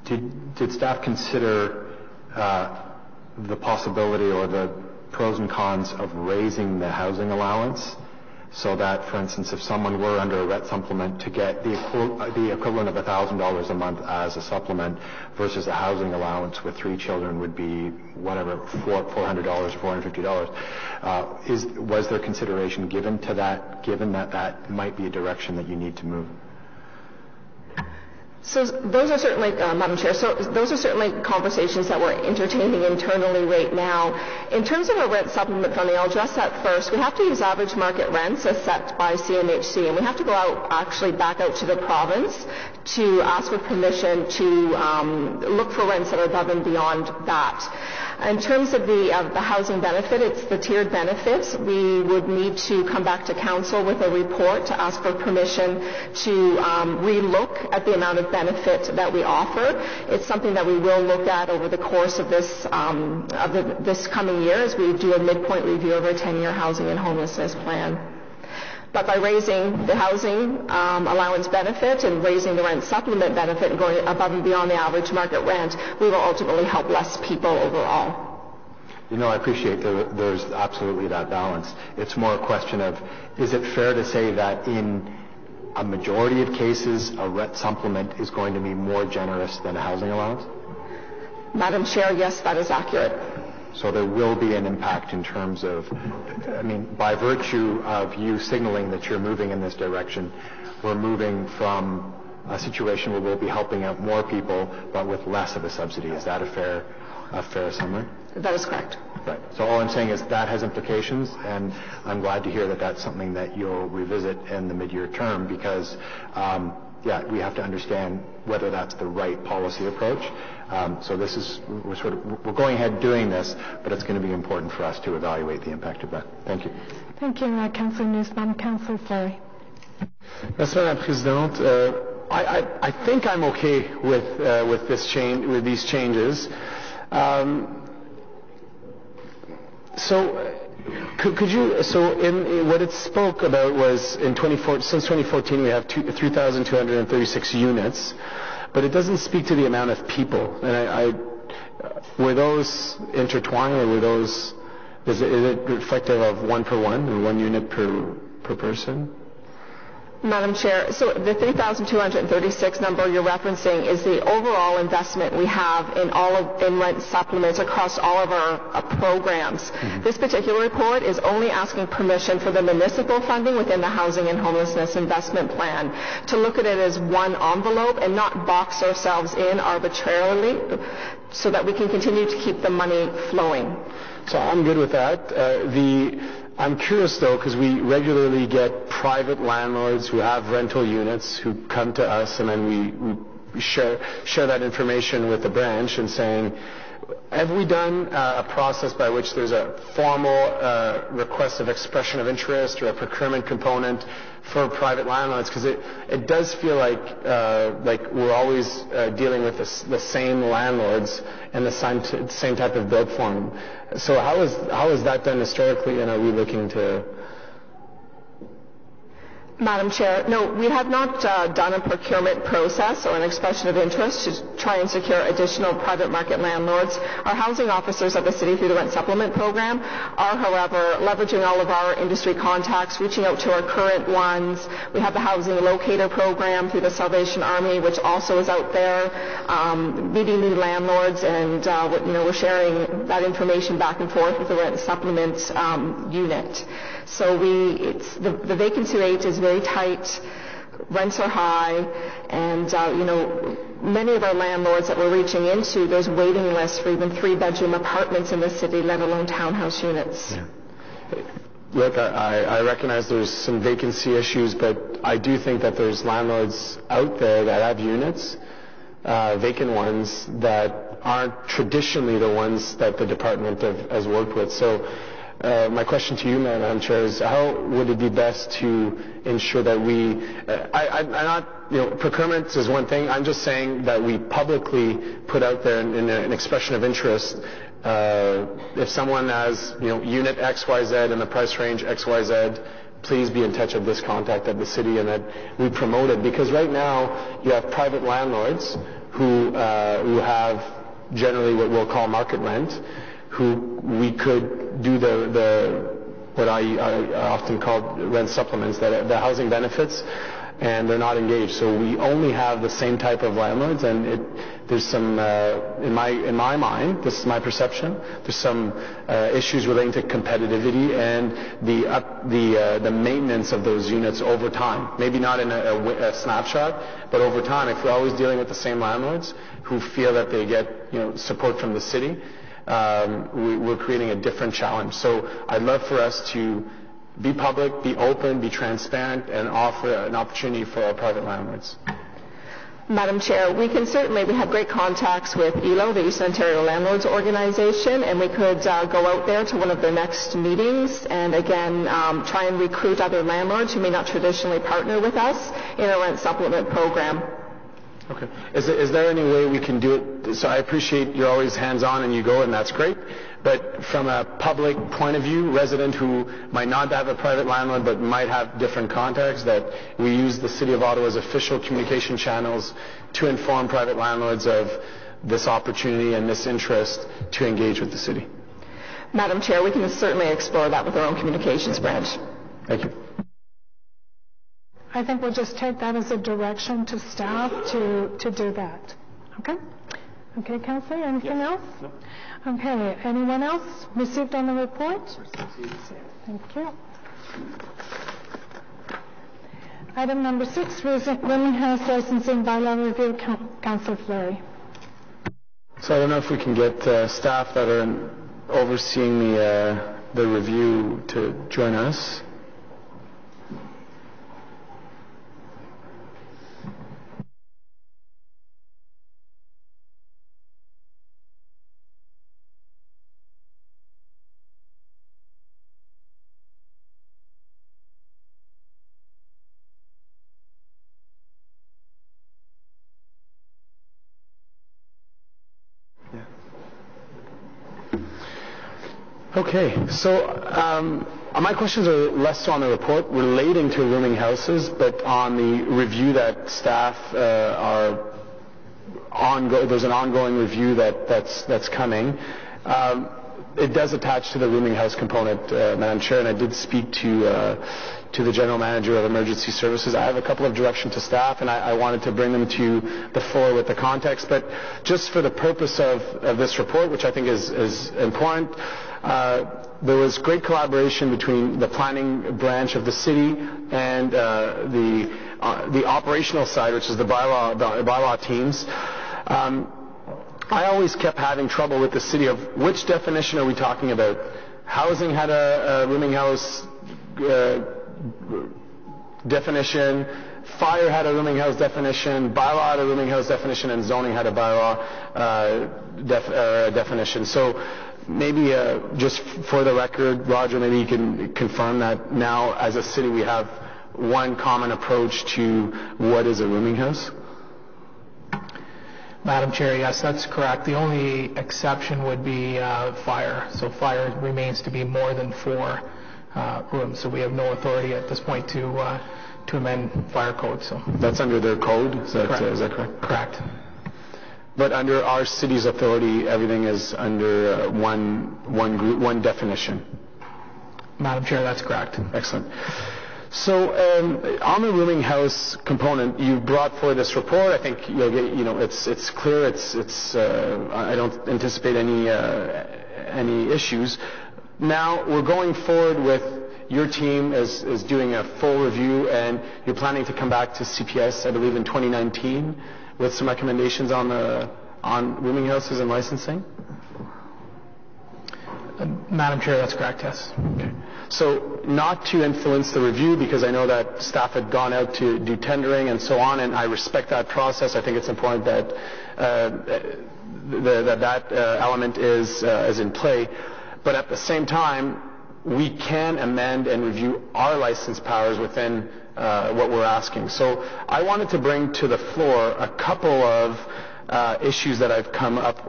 did staff consider the possibility or the pros and cons of raising the housing allowance so that, for instance, if someone were under a rent supplement to get the equivalent of $1,000 a month as a supplement versus a housing allowance with 3 children would be whatever, $400 or $450. Was there consideration given to that, given that might be a direction that you need to move? So those are certainly, Madam Chair, so those are certainly conversations that we're entertaining internally right now. In terms of a rent supplement funding, I'll address that first. We have to use average market rents as set by CMHC, and we have to go out, actually back out to the province to ask for permission to look for rents that are above and beyond that. In terms of the housing benefit, it's the tiered benefits. We would need to come back to council with a report to ask for permission to re-look at the amount of benefit that we offer. It's something that we will look at over the course of this this coming year as we do a midpoint review of our 10-year housing and homelessness plan. But by raising the housing allowance benefit and raising the rent supplement benefit and going above and beyond the average market rent, we will ultimately help less people overall. You know, I appreciate there's absolutely that balance. It's more a question of, is it fair to say that in a majority of cases, a rent supplement is going to be more generous than a housing allowance? Madam Chair, yes, that is accurate. So there will be an impact in terms of, I mean, by virtue of you signaling that you're moving in this direction, we're moving from a situation where we'll be helping out more people, but with less of a subsidy. Is that a fair summary? That is correct. Right. So all I'm saying is that has implications, and I'm glad to hear that that's something that you'll revisit in the mid-year term because, we have to understand whether that's the right policy approach. So this is, we're going ahead doing this, but it's going to be important for us to evaluate the impact of that. Thank you. Thank you, Councillor Newsbaum. Councillor Fleury. Merci, Madame la Présidente. I think I'm okay with this change, with these changes. Could you, so in what it spoke about was since 2014 we have 3,236 units, but it doesn't speak to the amount of people. And were those intertwined, or were those, is it reflective of 1 per 1 or 1 unit per person? Madam Chair, so the 3,236 number you're referencing is the overall investment we have in rent supplements across all of our programs. Mm-hmm. This particular report is only asking permission for the municipal funding within the Housing and Homelessness Investment Plan to look at it as one envelope and not box ourselves in arbitrarily so that we can continue to keep the money flowing. So I'm good with that. I'm curious, though, because we regularly get private landlords who have rental units who come to us, and then we share that information with the branch and saying, have we done a process by which there's a formal request of expression of interest or a procurement component for private landlords? Because it does feel like we're always dealing with the same landlords and the same type of build form. So how is that done historically, and are we looking to? Madam Chair, no, we have not done a procurement process or an expression of interest to try and secure additional private market landlords. Our housing officers at the City through the Rent Supplement Program are, however, leveraging all of our industry contacts, reaching out to our current ones. We have the Housing Locator Program through the Salvation Army, which also is out there, meeting new landlords, and we're sharing that information back and forth with the Rent Supplement unit. So the vacancy rate is very tight, rents are high, and many of our landlords that we're reaching into, there's waiting lists for even 3-bedroom apartments in the city, let alone townhouse units. Yeah. Look, I recognize there's some vacancy issues, but I do think that there's landlords out there that have units, vacant ones, that aren't traditionally the ones that the department has worked with. So my question to you, Madam Chair, is how would it be best to ensure that we, I'm not, procurement is one thing. I'm just saying that we publicly put out there in an expression of interest, if someone has, unit XYZ in the price range XYZ, please be in touch with this contact at the city, and that we promote it. Because right now you have private landlords who have generally what we'll call market rent, who we could do what I often call rent supplements, the housing benefits, and they're not engaged. So we only have the same type of landlords, and there's some, in my mind, this is my perception, there's some issues relating to competitivity and the maintenance of those units over time. Maybe not in a snapshot, but over time, if we're always dealing with the same landlords who feel that they get support from the city, we're creating a different challenge. So I'd love for us to be public, be open, be transparent, and offer an opportunity for our private landlords. Madam Chair, we have great contacts with ELO, the Eastern Ontario Landlords Organization, and we could go out there to one of their next meetings and again try and recruit other landlords who may not traditionally partner with us in a rent supplement program. Okay. Is there any way we can do it? So I appreciate you're always hands-on and you go, and that's great. But from a public point of view, resident who might not have a private landlord but might have different contacts, that we use the City of Ottawa's official communication channels to inform private landlords of this opportunity and this interest to engage with the city. Madam Chair, we can certainly explore that with our own communications branch. Thank you. I think we'll just take that as a direction to staff to do that. Okay? Okay, Councillor, anything else? No. Okay, anyone else received on the report? Thank you. Item number 6, Rooming House Licensing Bylaw Review, Councillor Fleury. So I don't know if we can get staff that are overseeing the review to join us. Okay, so my questions are less so on the report relating to rooming houses, but on the review that staff there's an ongoing review that's coming. It does attach to the rooming house component, Madam Chair, and I did speak to the General Manager of Emergency Services. I have a couple of directions to staff, and I wanted to bring them to the floor with the context. But just for the purpose of this report, which I think is important, there was great collaboration between the planning branch of the city and the operational side, which is the bylaw teams. I always kept having trouble with the city of which definition are we talking about. Housing had a rooming house definition, fire had a rooming house definition, bylaw had a rooming house definition, and zoning had a bylaw definition. So maybe just for the record, Roger, maybe you can confirm that now as a city we have one common approach to what is a rooming house? Madam Chair, yes, that's correct. The only exception would be fire. So fire remains to be more than 4 rooms. So we have no authority at this point to amend fire code. So that's under their code. Is that correct? Correct. But under our city's authority, everything is under one definition. Madam Chair, that's correct. Excellent. So on the rooming house component, you brought forward this report. I think you'll get, it's clear. I don't anticipate any issues. Now we're going forward with your team is doing a full review, and you're planning to come back to CPS, I believe, in 2019 with some recommendations on rooming houses and licensing. Madam Chair, that's correct. Yes. Okay. So not to influence the review, because I know that staff had gone out to do tendering and so on, and I respect that process. I think it's important that that element is in play. But at the same time, we can amend and review our license powers within what we're asking. So I wanted to bring to the floor a couple of issues that I've come up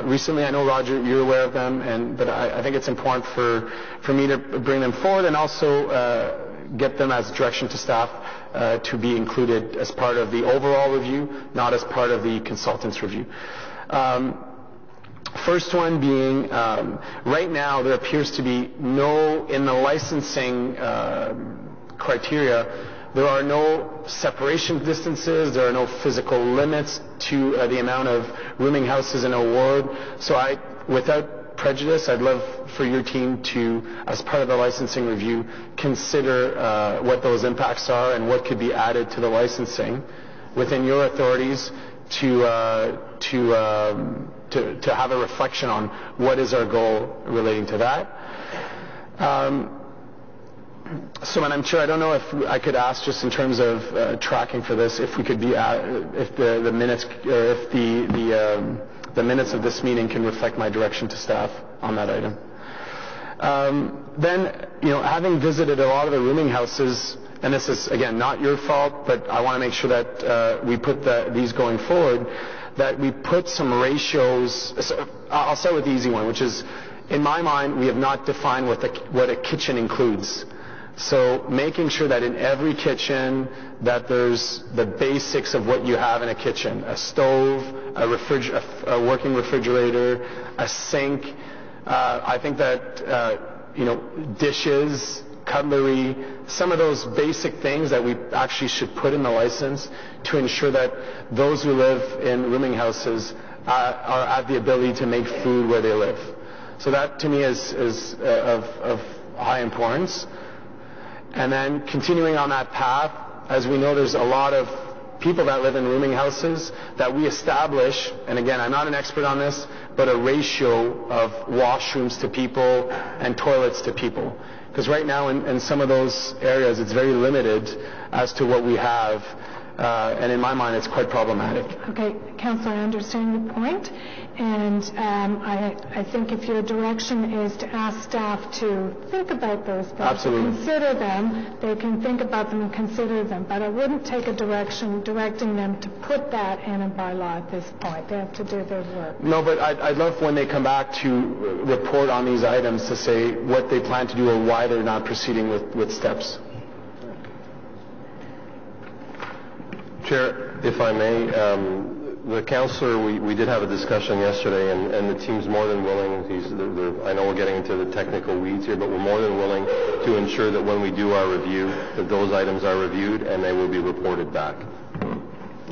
recently. I know, Roger, you're aware of them, but I think it's important for me to bring them forward and also get them as direction to staff to be included as part of the overall review, not as part of the consultant's review. First one being, right now there appears to be in the licensing criteria, There are no separation distances. There are no physical limits to the amount of rooming houses in a ward. So without prejudice, I'd love for your team to, as part of the licensing review, consider what those impacts are and what could be added to the licensing within your authorities to have a reflection on what is our goal relating to that. So, Madam Chair, I don't know if I could ask, just in terms of tracking for this, if we could be, if the minutes, or if the minutes of this meeting can reflect my direction to staff on that item. Then, having visited a lot of the rooming houses, and this is again not your fault, but I want to make sure that we put these going forward, that we put some ratios. So I'll start with the easy one, which is, in my mind, we have not defined what a kitchen includes. So making sure that in every kitchen that there's the basics of what you have in a kitchen: a stove, a working refrigerator, a sink. I think that dishes, cutlery, some of those basic things that we actually should put in the license to ensure that those who live in rooming houses have the ability to make food where they live. So that to me is of high importance. And then continuing on that path, as we know, there's a lot of people that live in rooming houses, that we establish, and again, I'm not an expert on this, but a ratio of washrooms to people and toilets to people. Because right now in some of those areas, it's very limited as to what we have. And in my mind, it's quite problematic. Okay, Councillor, I understand your point. And I think if your direction is to ask staff to think about those things, absolutely, consider them, they can think about them and consider them. But I wouldn't take a direction directing them to put that in a bylaw at this point. They have to do their work. No, but I'd love when they come back to report on these items to say what they plan to do or why they're not proceeding with steps. Chair, if I may, the councillor, we did have a discussion yesterday, and the team's more than willing. I know we're getting into the technical weeds here, but we're more than willing to ensure that when we do our review, that those items are reviewed and they will be reported back.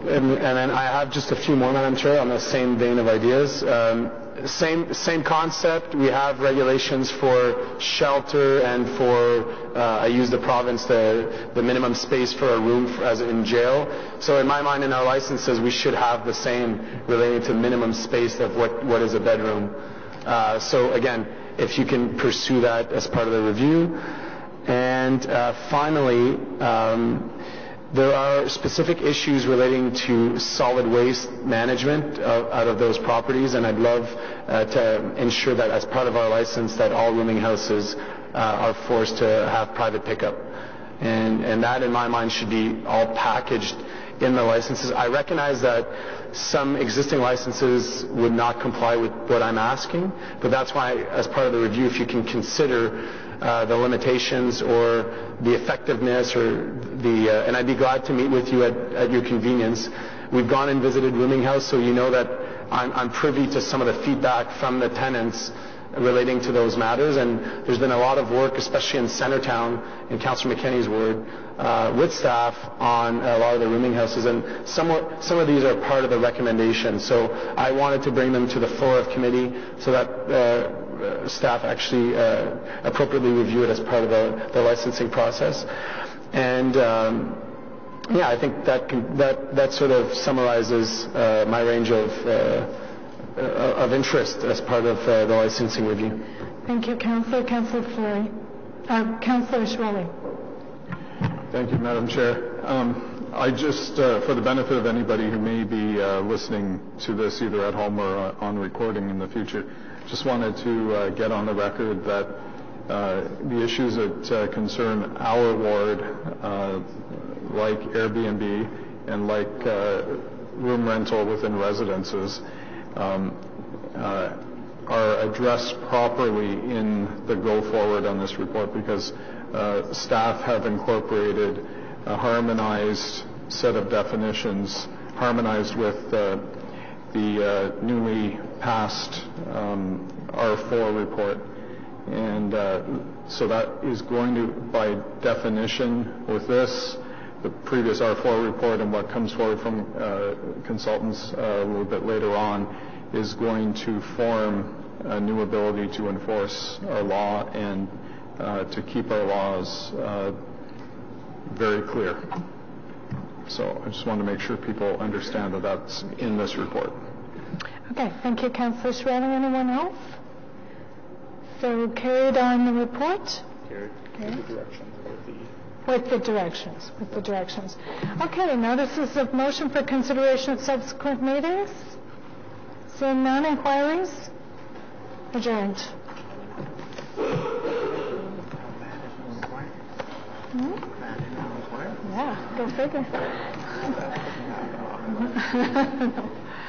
And then I have just a few more, Madam Chair, on the same vein of ideas. Same concept. We have regulations for shelter and for, I use the province, the minimum space for a room as in jail. So in my mind, in our licenses, we should have the same relating to minimum space of what is a bedroom. So again, if you can pursue that as part of the review. And finally, there are specific issues relating to solid waste management out of those properties, and I'd love to ensure that as part of our license that all rooming houses are forced to have private pickup. And that, in my mind, should be all packaged in the licenses. I recognize that some existing licenses would not comply with what I'm asking, but that's why, as part of the review, if you can consider the limitations or the effectiveness or and I'd be glad to meet with you at your convenience. We've gone and visited rooming house, so you know that I'm privy to some of the feedback from the tenants relating to those matters, and there's been a lot of work, especially in Centertown, in Councillor McKenney's ward, with staff on a lot of the rooming houses, and some of these are part of the recommendation. So I wanted to bring them to the floor of committee so that staff actually appropriately review it as part of the licensing process. And I think that sort of summarizes my range of interest as part of the licensing review. Thank you, Councillor. Councillor Fleury. Councillor Schwelly. Thank you, Madam Chair. I just, for the benefit of anybody who may be listening to this either at home or on recording in the future, just wanted to get on the record that the issues that concern our ward, like Airbnb and like room rental within residences, are addressed properly in the go forward on this report, because staff have incorporated a harmonized set of definitions, harmonized with the newly passed R4 report. And so that is going to, by definition with this, the previous R4 report and what comes forward from consultants a little bit later on is going to form a new ability to enforce our law and to keep our laws very clear. So I just want to make sure people understand that that's in this report. Okay, thank you, Councillor Schwelling. Anyone else? So carried on the report? Carried. With the directions. Okay, notices of motion for consideration of subsequent meetings. Seeing none, inquiries? Adjourned. Yeah, go figure.